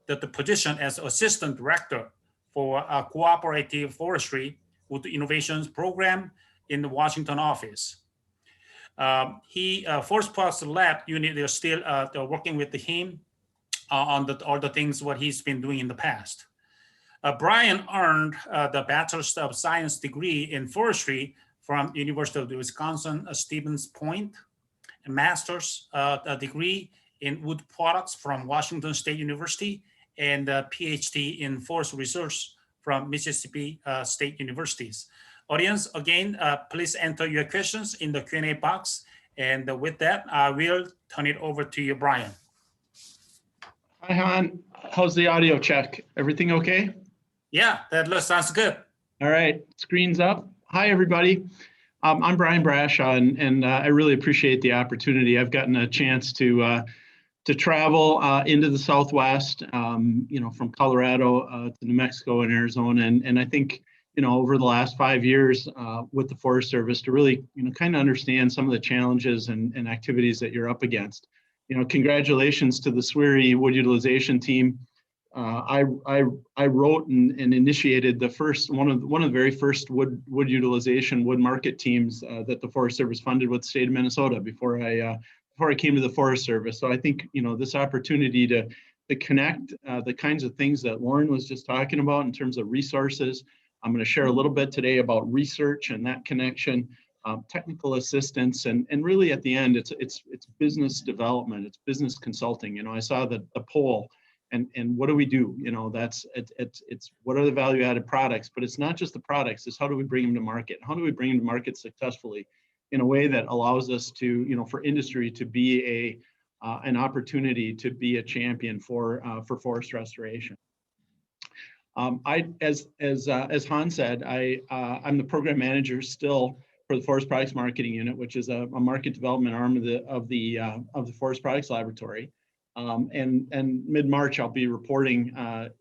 A: the position as Assistant Director for Cooperative Forestry with the Innovations Program in the Washington office. Forest Products Lab Unit is still working with him on all the things what he's been doing in the past. Brian earned the Bachelor of Science degree in forestry from University of Wisconsin Stevens Point, a master's degree in wood products from Washington State University, and a PhD in forest research from Mississippi State Universities. Audience, again, please enter your questions in the Q&A box. And with that, I will turn it over to you, Brian.
E: Hi, Han. How's the audio check? Everything okay?
A: Yeah, that sounds good.
E: All right, screen's up. Hi, everybody. I'm Brian Brashaw, and I really appreciate the opportunity. I've gotten a chance to travel into the Southwest, from Colorado to New Mexico and Arizona, and I think, over the last 5 years with the Forest Service to really, kind of understand some of the challenges and activities that you're up against. Congratulations to the SWERI wood utilization team. I wrote and initiated one of the very first wood utilization, wood market teams that the Forest Service funded with the state of Minnesota before I came to the Forest Service. So I think, this opportunity to connect the kinds of things that Loren was just talking about in terms of resources. I'm going to share a little bit today about research and that connection, technical assistance, and really at the end, it's business development, it's business consulting. I saw the poll, and what do we do? It's what are the value added products? But it's not just the products, it's how do we bring them to market? How do we bring them to market successfully in a way that allows us to, for industry to be an opportunity to be a champion for forest restoration. As Han said, I'm the program manager still for the Forest Products Marketing Unit, which is a market development arm of the Forest Products Laboratory. And mid-March, I'll be reporting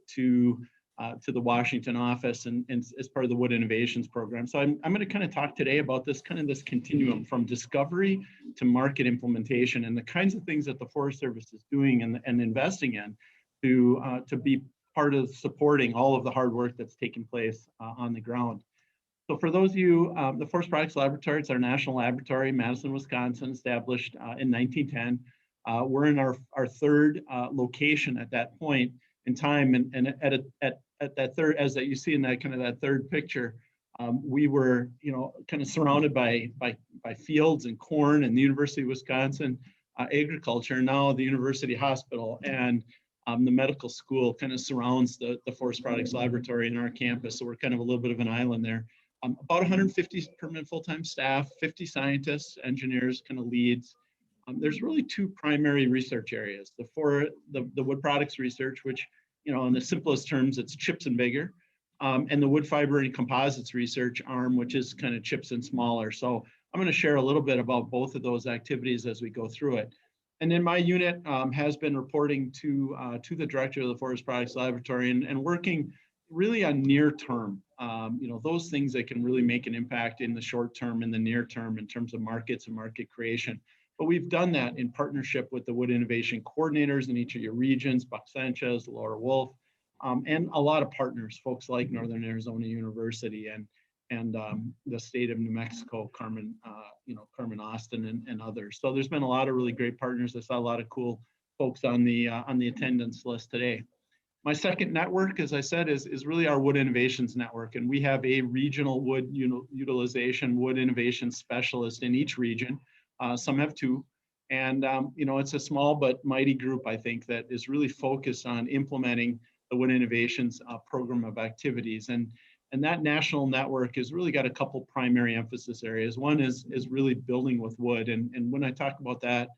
E: to the Washington office and as part of the Wood Innovations Program. So I'm going to kind of talk today about this continuum from discovery to market implementation and the kinds of things that the Forest Service is doing and investing in to be part of supporting all of the hard work that's taking place on the ground. So for those of you, the Forest Products Laboratory, it's our national laboratory, Madison, Wisconsin, established in 1910. We're in our third location at that point in time, and at that third, as that you see in that third picture, we were kind of surrounded by fields and corn and the University of Wisconsin agriculture. Now the University Hospital and the medical school kind of surrounds the Forest Products Laboratory in our campus, so we're kind of a little bit of an island there. About 150 permanent full-time staff, 50 scientists, engineers, kind of leads. There's really two primary research areas: the wood products research, which, in the simplest terms, it's chips and bigger, and the wood fiber and composites research arm, which is kind of chips and smaller. So I'm going to share a little bit about both of those activities as we go through it. And then my unit has been reporting to the director of the Forest Products Laboratory and working really on near term, those things that can really make an impact in the short term, in the near term, in terms of markets and market creation. But we've done that in partnership with the Wood Innovation Coordinators in each of your regions, Buck Sanchez, Laura Wolf, and a lot of partners, folks like Northern Arizona University and the state of New Mexico, Carmen Austin and others. So there's been a lot of really great partners. I saw a lot of cool folks on the attendance list today. My second network, as I said, is really our Wood Innovations Network, and we have a regional wood utilization, wood innovation specialist in each region. Some have two, And, you know, it's a small but mighty group, I think, that is really focused on implementing the Wood Innovations program of activities. And that national network has really got a couple primary emphasis areas. One is really building with wood. And when I talk about that,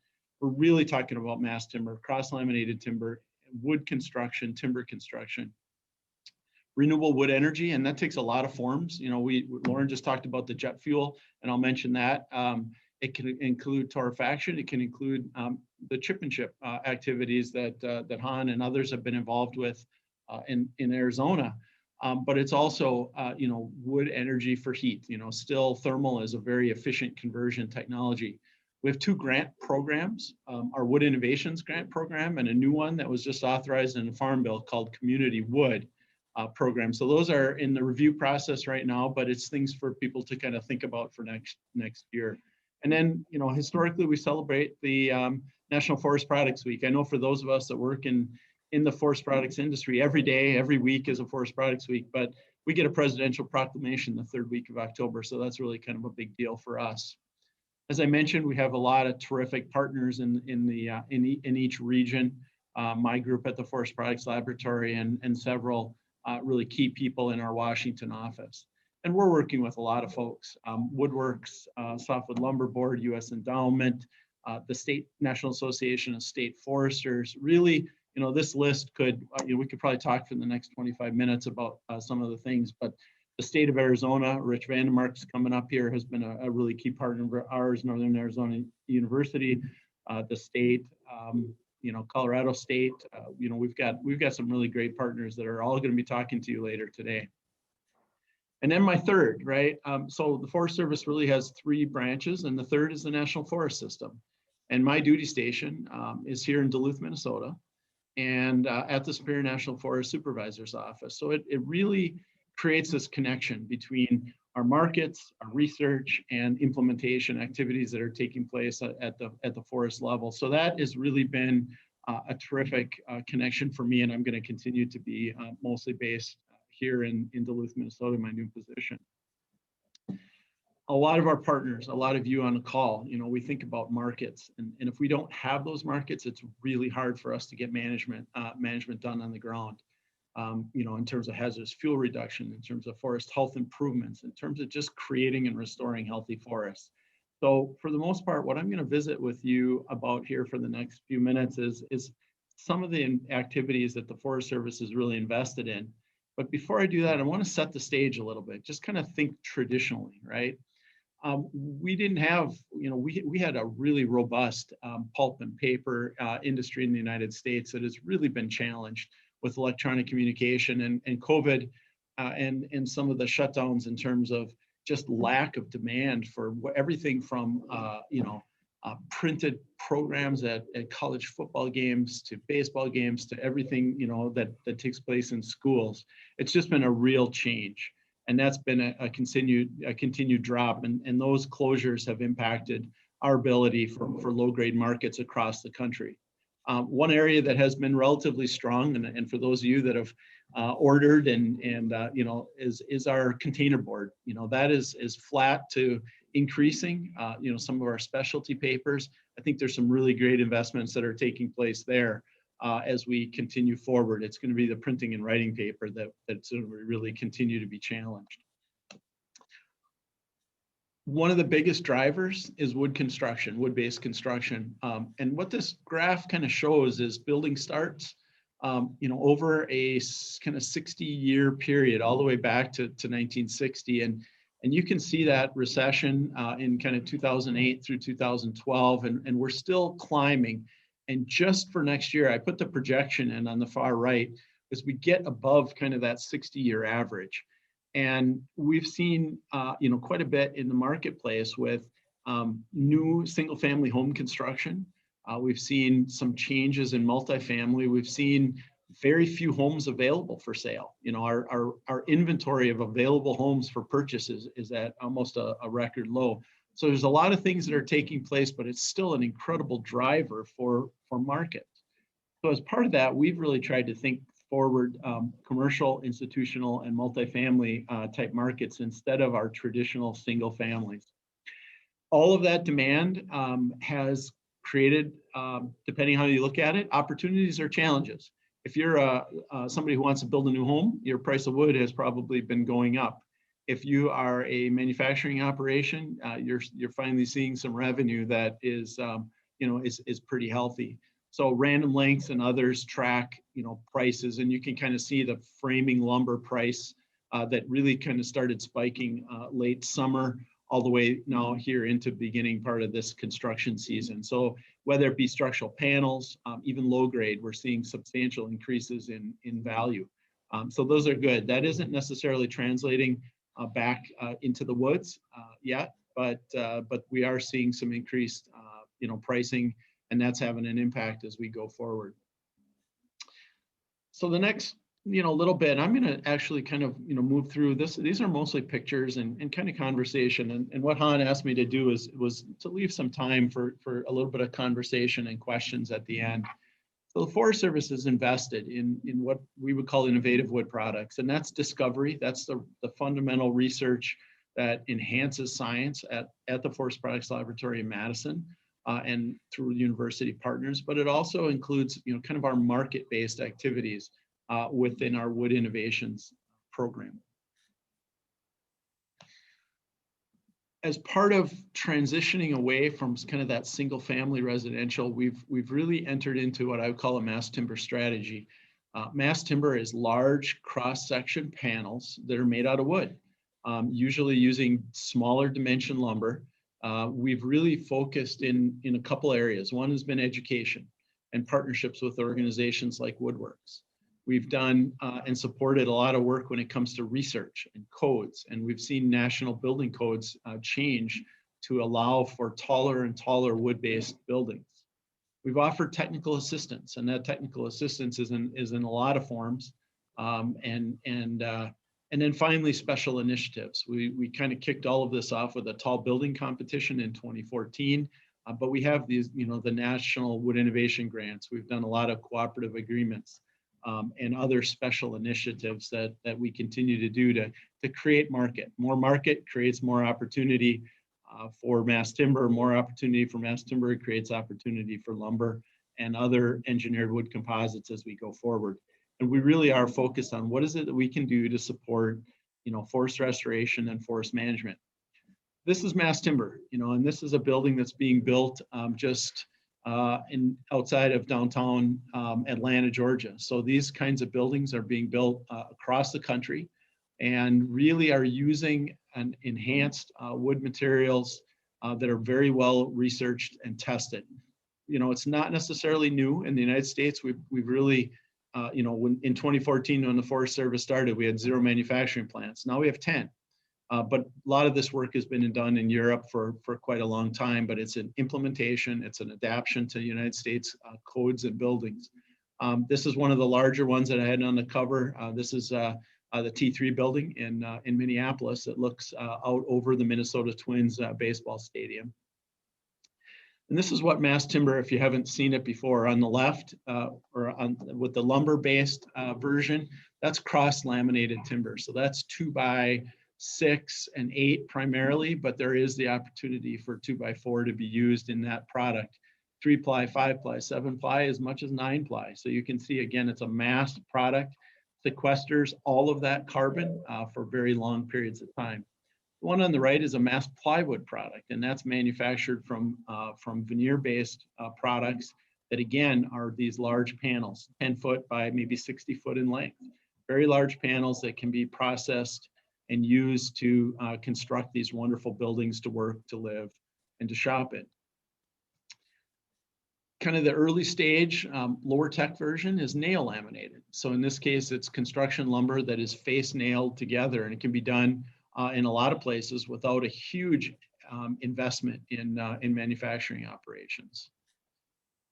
E: we're really talking about mass timber, cross-laminated timber, wood construction, timber construction, renewable wood energy, and that takes a lot of forms. You know, Loren just talked about the jet fuel, and I'll mention that. It can include torrefaction. It can include the chip and chip activities that Han and others have been involved with in Arizona. But it's also, you know, wood energy for heat. You know, still thermal is a very efficient conversion technology. We have 2 grant programs, our Wood Innovations Grant Program and a new one that was just authorized in the Farm Bill called Community Wood Program. So those are in the review process right now, but it's things for people to kind of think about for next year. And then, you know, historically we celebrate the National Forest Products Week. I know for those of us that work in the forest products industry, every day, every week is a Forest Products Week, but we get a presidential proclamation the 3rd week of October. So that's really kind of a big deal for us. As I mentioned, we have a lot of terrific partners in each region. My group at the Forest Products Laboratory and several really key people in our Washington office. And we're working with a lot of folks, Woodworks, Softwood Lumber Board, U.S. Endowment, the State National Association of State Foresters. Really, you know, this list could, you know, we could probably talk for the next 25 minutes about some of the things, but the state of Arizona, Rich Vandenmark's coming up here, has been a really key partner of ours, Northern Arizona University, the state, you know, Colorado State. You know, we've got some really great partners that are all going to be talking to you later today. And then my third, right? So the Forest Service really has 3 branches, and the third is the National Forest System. And my duty station is here in Duluth, Minnesota, and at the Superior National Forest Supervisor's Office. So it really creates this connection between our markets, our research, and implementation activities that are taking place at the forest level. So that has really been a terrific connection for me, and I'm going to continue to be mostly based here in Duluth, Minnesota, my new position. A lot of our partners, a lot of you on the call, you know, we think about markets, and if we don't have those markets, it's really hard for us to get management done on the ground. You know, in terms of hazardous fuel reduction, in terms of forest health improvements, in terms of just creating and restoring healthy forests. So for the most part, what I'm going to visit with you about here for the next few minutes is some of the activities that the Forest Service is really invested in. But before I do that, I want to set the stage a little bit, just kind of think traditionally, right? We didn't have, you know, we had a really robust pulp and paper industry in the United States that has really been challenged with electronic communication and COVID and some of the shutdowns in terms of just lack of demand for everything from, you know, printed programs at college football games to baseball games to everything, you know, that takes place in schools. It's just been a real change. And that's been a continued drop. And those closures have impacted our ability for low-grade markets across the country. One area that has been relatively strong, and for those of you that have ordered and you know, is our container board. You know, that is flat to increasing. You know, some of our specialty papers. I think there's some really great investments that are taking place there as we continue forward. It's going to be the printing and writing paper that's going to really continue to be challenged. One of the biggest drivers is wood construction, wood-based construction. And what this graph kind of shows is building starts, you know, over a kind of 60-year period, all the way back to 1960. And you can see that recession in kind of 2008 through 2012, and we're still climbing. And just for next year, I put the projection in on the far right, as we get above kind of that 60-year average. And we've seen, you know, quite a bit in the marketplace with new single-family home construction. We've seen some changes in multifamily. We've seen very few homes available for sale. You know, our inventory of available homes for purchases is at almost a record low. So there's a lot of things that are taking place, but it's still an incredible driver for markets. So as part of that, we've really tried to think forward commercial, institutional, and multifamily type markets instead of our traditional single families. All of that demand has created, depending how you look at it, opportunities or challenges. If you're somebody who wants to build a new home, your price of wood has probably been going up. If you are a manufacturing operation, you're finally seeing some revenue that is, is pretty healthy. So Random Lengths and others track, prices, and you can kind of see the framing lumber price that really kind of started spiking late summer, all the way now here into beginning part of this construction season. So whether it be structural panels, even low grade, we're seeing substantial increases in value. So those are good. That isn't necessarily translating back into the woods yet, but we are seeing some increased pricing, and that's having an impact as we go forward. So the next little bit, I'm going to actually kind of move through this. These are mostly pictures and kind of conversation, and what Han asked me to do was to leave some time for a little bit of conversation and questions at the end. So the Forest Service is invested in what we would call innovative wood products, and that's discovery. That's the fundamental research that enhances science at the Forest Products Laboratory in Madison and through university partners. But it also includes kind of our market-based activities within our Wood Innovations program. As part of transitioning away from kind of that single family residential, we've really entered into what I would call a mass timber strategy. Mass timber is large cross-section panels that are made out of wood, usually using smaller dimension lumber. We've really focused in a couple areas. One has been education and partnerships with organizations like Woodworks. We've done and supported a lot of work when it comes to research and codes, and we've seen national building codes change to allow for taller and taller wood-based buildings. We've offered technical assistance, and that technical assistance is in a lot of forms. And then finally, special initiatives. We kind of kicked all of this off with a tall building competition in 2014, but we have these, the National Wood Innovation Grants. We've done a lot of cooperative agreements. And other special initiatives that we continue to do to create market. More market creates more opportunity for mass timber. More opportunity for mass timber creates opportunity for lumber and other engineered wood composites as we go forward. And we really are focused on what is it that we can do to support, forest restoration and forest management. This is mass timber, and this is a building that's being built just outside of downtown Atlanta, Georgia. So these kinds of buildings are being built across the country and really are using an enhanced wood materials that are very well researched and tested. It's not necessarily new in the United States. We've really, in 2014, when the Forest Service started, we had 0 manufacturing plants. Now we have 10. But a lot of this work has been done in Europe for quite a long time, but it's an implementation, it's an adaptation to United States codes and buildings. This is one of the larger ones that I had on the cover. This is the T3 building in Minneapolis. It looks out over the Minnesota Twins baseball stadium. And this is what mass timber, if you haven't seen it before, on the left, with the lumber-based version, that's cross-laminated timber. So that's 2x6 and 8 primarily, but there is the opportunity for 2x4 to be used in that product. 3-ply, 5-ply, 7-ply, as much as 9-ply. So you can see, again, it's a mass product, sequesters all of that carbon for very long periods of time. The one on the right is a mass plywood product, and that's manufactured from veneer-based products that, again, are these large panels, 10 foot by maybe 60 foot in length. Very large panels that can be processed and used to construct these wonderful buildings to work, to live, and to shop in. Kind of the early stage, lower tech version is nail laminated. So in this case, it's construction lumber that is face nailed together, and it can be done in a lot of places without a huge investment in manufacturing operations.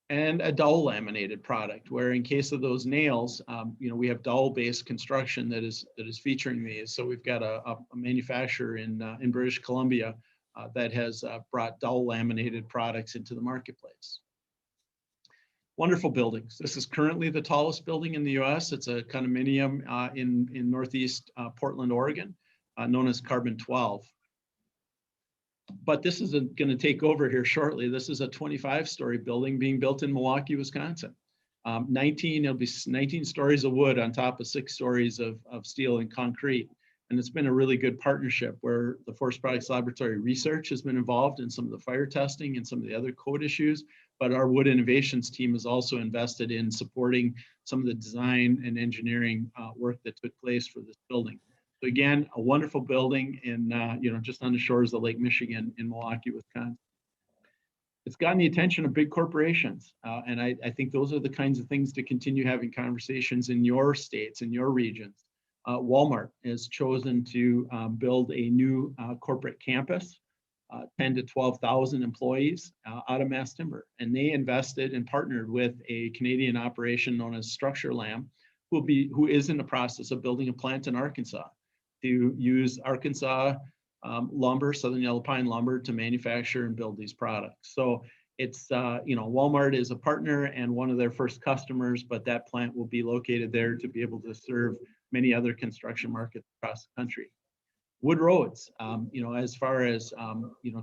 E: And a dowel laminated product, where in case of those nails, we have dowel-based construction that is featuring these. So we've got a manufacturer in British Columbia that has brought dowel laminated products into the marketplace. Wonderful buildings. This is currently the tallest building in the U.S. It's a condominium in Northeast Portland, Oregon, known as Carbon 12. But this is going to take over here shortly. This is a 25-story building being built in Milwaukee, Wisconsin. It'll be 19 stories of wood on top of 6 stories of steel and concrete. And it's been a really good partnership where the Forest Products Laboratory research has been involved in some of the fire testing and some of the other code issues. But our wood innovations team is also invested in supporting some of the design and engineering work that took place for this building. So again, a wonderful building in, just on the shores of Lake Michigan in Milwaukee, Wisconsin. It's gotten the attention of big corporations. And I think those are the kinds of things to continue having conversations in your states, in your regions. Walmart has chosen to build a new corporate campus, 10 to 12,000 employees out of mass timber. And they invested and partnered with a Canadian operation known as StructureLam, who is in the process of building a plant in Arkansas to use Arkansas lumber, Southern Yellow Pine lumber, to manufacture and build these products. So it's, Walmart is a partner and one of their first customers, but that plant will be located there to be able to serve many other construction markets across the country. Wood roads, as far as,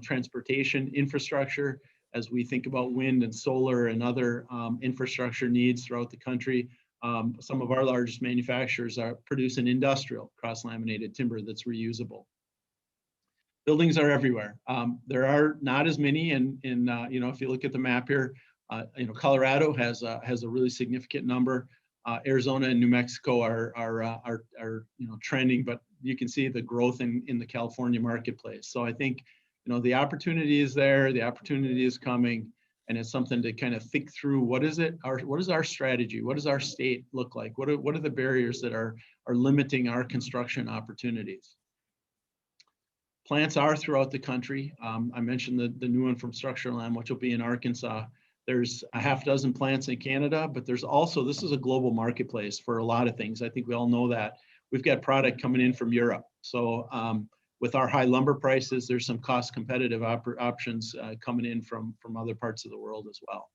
E: transportation infrastructure, as we think about wind and solar and other infrastructure needs throughout the country, some of our largest manufacturers produce an industrial cross-laminated timber that's reusable. Buildings are everywhere. There are not as many, and if you look at the map here, Colorado has a really significant number. Arizona and New Mexico are trending, but you can see the growth in the California marketplace. So I think the opportunity is there, the opportunity is coming, and it's something to kind of think through. What is our strategy? What does our state look like? What are the barriers that are limiting our construction opportunities? Plants are throughout the country. I mentioned the new one from StructureLam, which will be in Arkansas. There's a half dozen plants in Canada, but there's also, this is a global marketplace for a lot of things. I think we all know that. We've got product coming in from Europe. So with our high lumber prices, there's some cost competitive options coming in from other parts of the world as well.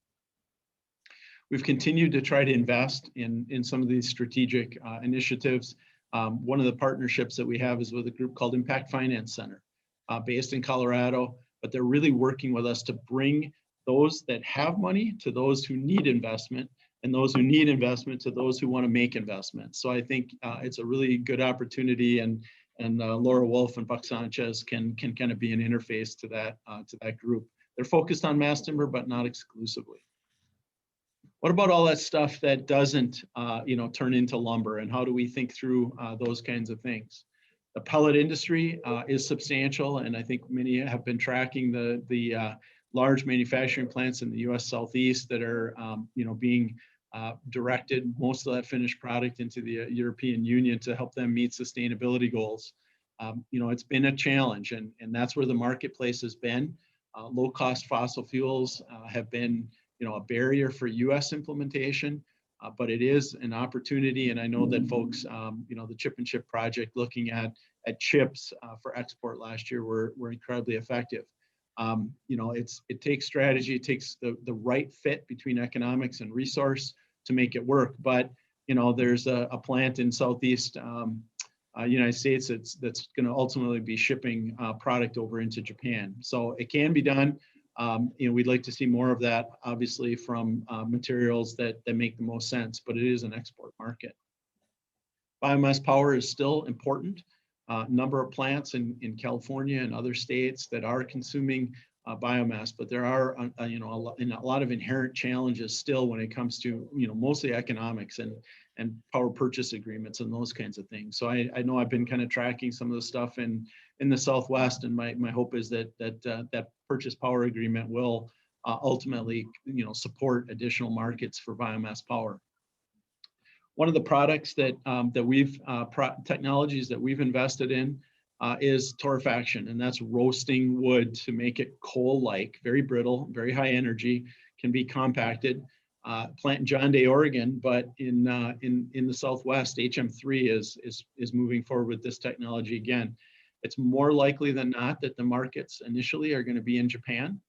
E: We've continued to try to invest in some of these strategic initiatives. One of the partnerships that we have is with a group called Impact Finance Center, based in Colorado, but they're really working with us to bring those that have money to those who need investment, and those who need investment to those who want to make investments. So I think it's a really good opportunity, and Laura Wolf and Buck Sanchez can kind of be an interface to that group. They're focused on mass timber, but not exclusively. What about all that stuff that doesn't, turn into lumber, and how do we think through those kinds of things? The pellet industry is substantial, and I think many have been tracking the large manufacturing plants in the U.S. Southeast that are, being directed most of that finished product into the European Union to help them meet sustainability goals. It's been a challenge, and that's where the marketplace has been. Low-cost fossil fuels have been, a barrier for U.S. implementation, but it is an opportunity. And I know that folks, the Chip and Chip project looking at chips for export last year were incredibly effective. It takes strategy, it takes the right fit between economics and resource to make it work. But, there's a plant in Southeast United States that's going to ultimately be shipping product over into Japan. So it can be done. We'd like to see more of that, obviously, from materials that make the most sense, but it is an export market. Biomass power is still important. Number of plants in California and other states that are consuming biomass, but there are a lot of inherent challenges still when it comes to mostly economics and power purchase agreements and those kinds of things. So I know I've been kind of tracking some of the stuff in the Southwest, and my hope is that purchase power agreement will ultimately support additional markets for biomass power. One of the products that technologies that we've invested in is torrefaction, and that's roasting wood to make it coal-like, very brittle, very high energy, can be compacted. Plant in John Day, Oregon, but in the Southwest, HM3 is moving forward with this technology again. It's more likely than not that the markets initially are going to be in Japan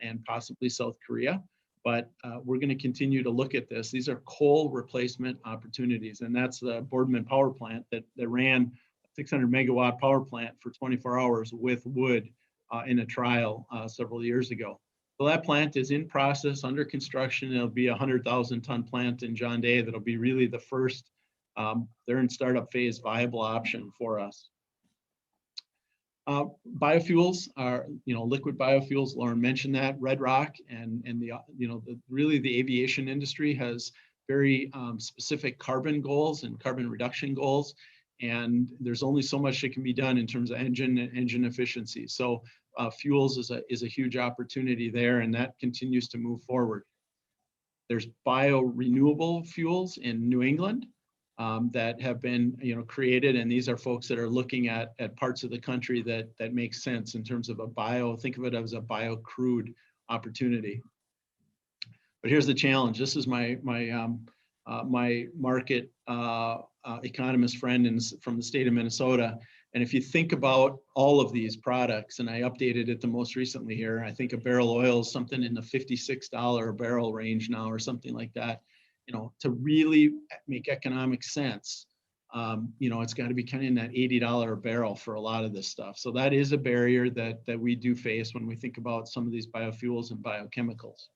E: and possibly South Korea. But we're going to continue to look at this. These are coal replacement opportunities, and that's the Boardman power plant that ran a 600 megawatt power plant for 24 hours with wood in a trial several years ago. So that plant is in process, under construction. It'll be a 100,000 ton plant in John Day. That'll be really the first, they're in startup phase, viable option for us. Biofuels are, liquid biofuels. Loren mentioned that. Red Rock and the, really the aviation industry has very specific carbon goals and carbon reduction goals. And there's only so much that can be done in terms of engine efficiency. So fuels is a huge opportunity there, and that continues to move forward. There's bio-renewable fuels in New England that have been created, and these are folks that are looking at parts of the country that make sense in terms of think of it as a bio crude opportunity. But here's the challenge. This is my market economist friend from the state of Minnesota. And if you think about all of these products, and I updated it the most recently here, I think a barrel of oil is something in the $56 a barrel range now, or something like that. To really make economic sense, it's got to be kind of in that $80 a barrel for a lot of this stuff. So that is a barrier that we do face when we think about some of these biofuels and biochemicals.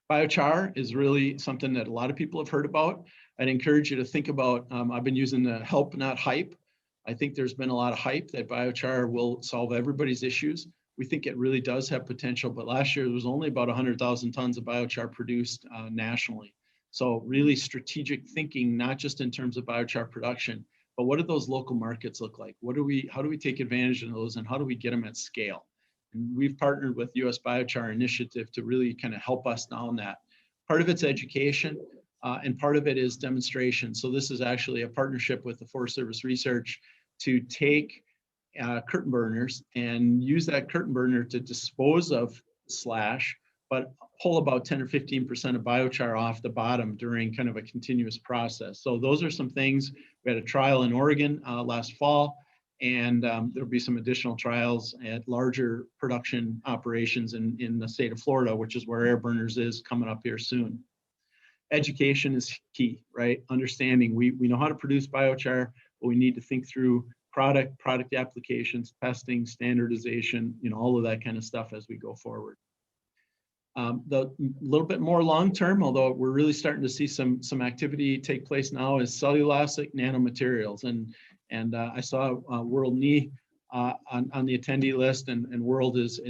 E: Biochar is really something that a lot of people have heard about. I'd encourage you to think about, I've been using the help, not hype. I think there's been a lot of hype that biochar will solve everybody's issues. We think it really does have potential, but last year there was only about 100,000 tons of biochar produced nationally. So really strategic thinking, not just in terms of biochar production, but what do those local markets look like? How do we take advantage of those, and how do we get them at scale? And we've partnered with US Biochar Initiative to really kind of help us down that. Part of it's education, and part of it is demonstration. So this is actually a partnership with the Forest Service Research to take curtain burners and use that curtain burner to dispose of slash, but pull about 10 or 15% of biochar off the bottom during kind of a continuous process. So those are some things. We had a trial in Oregon last fall, and there'll be some additional trials at larger production operations in the state of Florida, which is where Air Burners is, coming up here soon. Education is key, right? Understanding we know how to produce biochar, but we need to think through product applications, testing, standardization, all of that kind of stuff as we go forward. The little bit more long-term, although we're really starting to see some activity take place now, is cellulosic nanomaterials. And I saw World Knee on the attendee list, and World is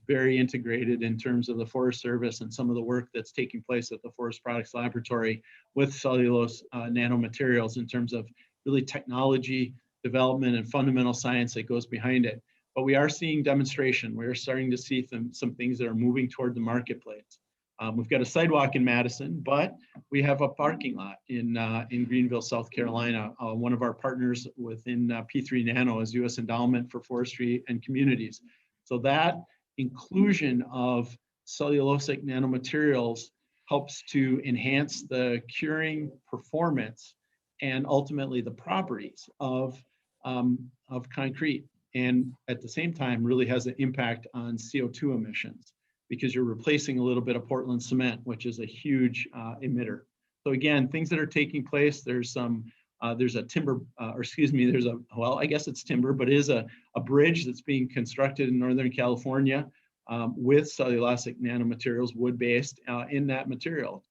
E: very integrated in terms of the Forest Service and some of the work that's taking place at the Forest Products Laboratory with cellulose nanomaterials in terms of really technology development and fundamental science that goes behind it. But we are seeing demonstration. We're starting to see some things that are moving toward the marketplace. We've got a sidewalk in Madison, but we have a parking lot in Greenville, South Carolina. One of our partners within P3 Nano is U.S. Endowment for Forestry and Communities. So that inclusion of cellulosic nanomaterials helps to enhance the curing performance and ultimately the properties of concrete, and at the same time really has an impact on CO2 emissions, because you're replacing a little bit of Portland cement, which is a huge emitter. So again, things that are taking place, there's a timber, well, I guess it's timber, but it is a bridge that's being constructed in Northern California with cellulosic nanomaterials, wood-based in that material.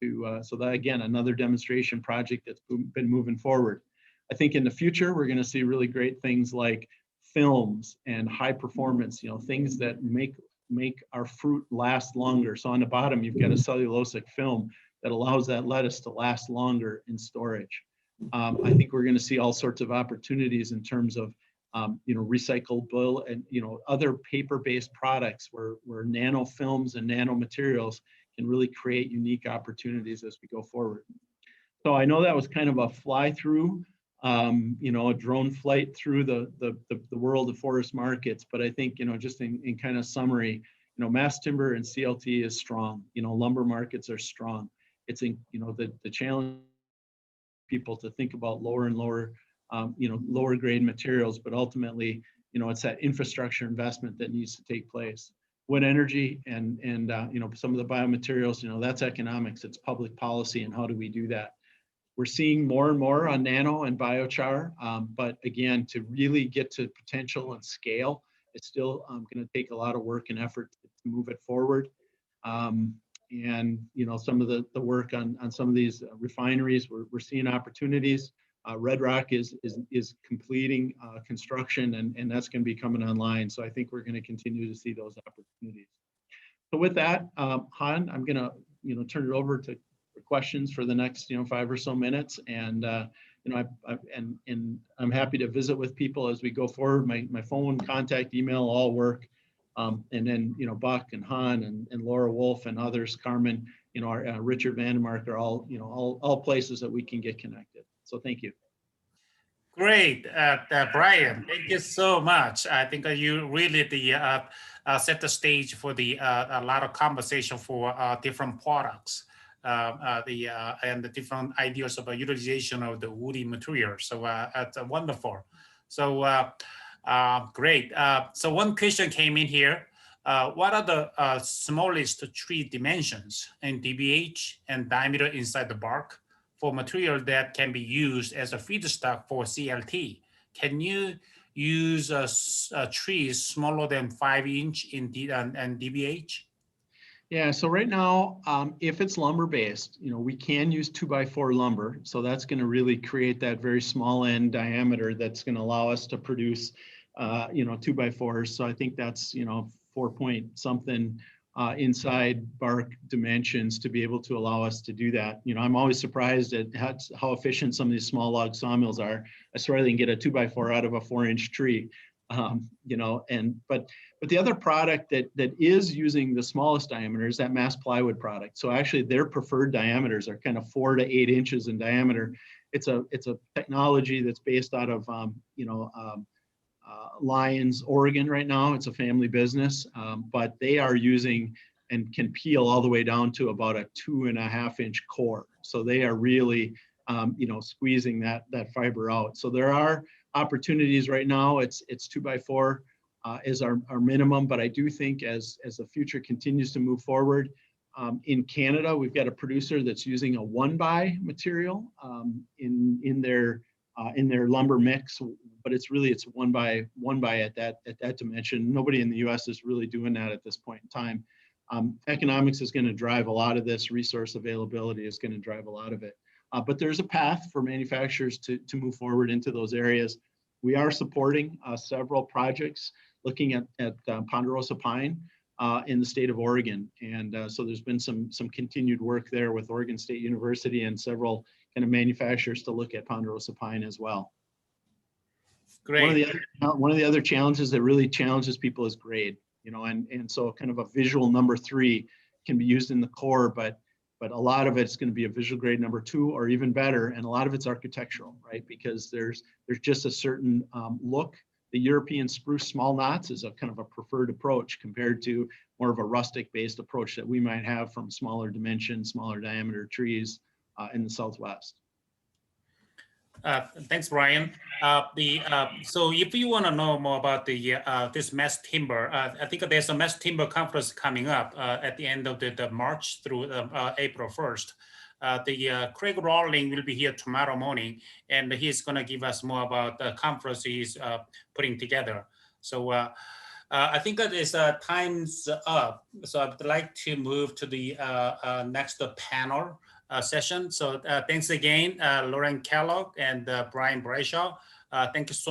E: So that, again, another demonstration project that's been moving forward. I think in the future, we're gonna see really great things like films and high performance, things that make our fruit last longer. So on the bottom, you've got a cellulosic film that allows that lettuce to last longer in storage. I think we're going to see all sorts of opportunities in terms of, recyclable and, other paper-based products where nanofilms and nanomaterials can really create unique opportunities as we go forward. So I know that was kind of a fly through, a drone flight through the world of forest markets. But I think, just in kind of summary, mass timber and CLT is strong. Lumber markets are strong. It's the challenge people to think about lower and lower, lower grade materials, but ultimately, it's that infrastructure investment that needs to take place. Wind energy and some of the biomaterials, that's economics, it's public policy, and how do we do that? We're seeing more and more on nano and biochar, but again, to really get to potential and scale, It's still going to take a lot of work and effort to move it forward. And some of the work on some of these refineries, we're seeing opportunities. Red Rock is completing construction, and that's going to be coming online. So I think we're going to continue to see those opportunities. So with that, Han, I'm going to turn it over to questions for the next 5 or so minutes, and I'm happy to visit with people as we go forward. My phone, contact, email all work. And then, Buck and Han and Laura Wolf and others, Carmen, our Richard Vandenmark are all places that we can get connected. So thank you.
A: Great, Brian. Thank you so much. I think you really set the stage for a lot of conversation for different products and the different ideas about utilization of the woody material. So that's wonderful. So great. So one question came in here. What are the smallest tree dimensions in dBH and diameter inside the bark for material that can be used as a feedstock for CLT? Can you use trees smaller than 5 inch in dBH?
E: Yeah, so right now, if it's lumber based, we can use 2x4 lumber. So that's going to really create that very small end diameter that's going to allow us to produce, 2x4s. So I think that's, 4 point something inside bark dimensions to be able to allow us to do that. I'm always surprised at how efficient some of these small log sawmills are. I swear they can get a 2x4 out of a 4-inch tree. But the other product that is using the smallest diameter is that mass plywood product. So actually their preferred diameters are kind of 4 to 8 inches in diameter. It's a technology that's based out of Lyons, Oregon right now. It's a family business, but they are using and can peel all the way down to about a 2.5-inch core. So they are really squeezing that fiber out. So there are opportunities right now. It's 2x4 is our minimum, but I do think as the future continues to move forward, in Canada, we've got a producer that's using a 1x material in their lumber mix, but it's 1x at that dimension. Nobody in the U.S. is really doing that at this point in time. Economics is going to drive a lot of this. Resource availability is going to drive a lot of it. But there's a path for manufacturers to move forward into those areas. We are supporting several projects looking at ponderosa pine in the state of Oregon. And so there's been some continued work there with Oregon State University and several kind of manufacturers to look at ponderosa pine as well.
A: Great.
E: One of the other challenges that really challenges people is grade, and so kind of a visual number 3 can be used in the core, but a lot of it's going to be a visual grade number 2 or even better, and a lot of it's architectural, right? Because there's just a certain look. The European spruce small knots is a kind of a preferred approach compared to more of a rustic based approach that we might have from smaller dimension, smaller diameter trees in the Southwest.
A: Thanks, Brian. So if you want to know more about this mass timber, I think there's a mass timber conference coming up at the end of the March through April 1st. Craig Rawling will be here tomorrow morning, and he's going to give us more about the conference he's putting together. So I think that is time's up. So I'd like to move to the next panel session. So thanks again, Loren Kellog and Brian Brashaw. Thank you so much.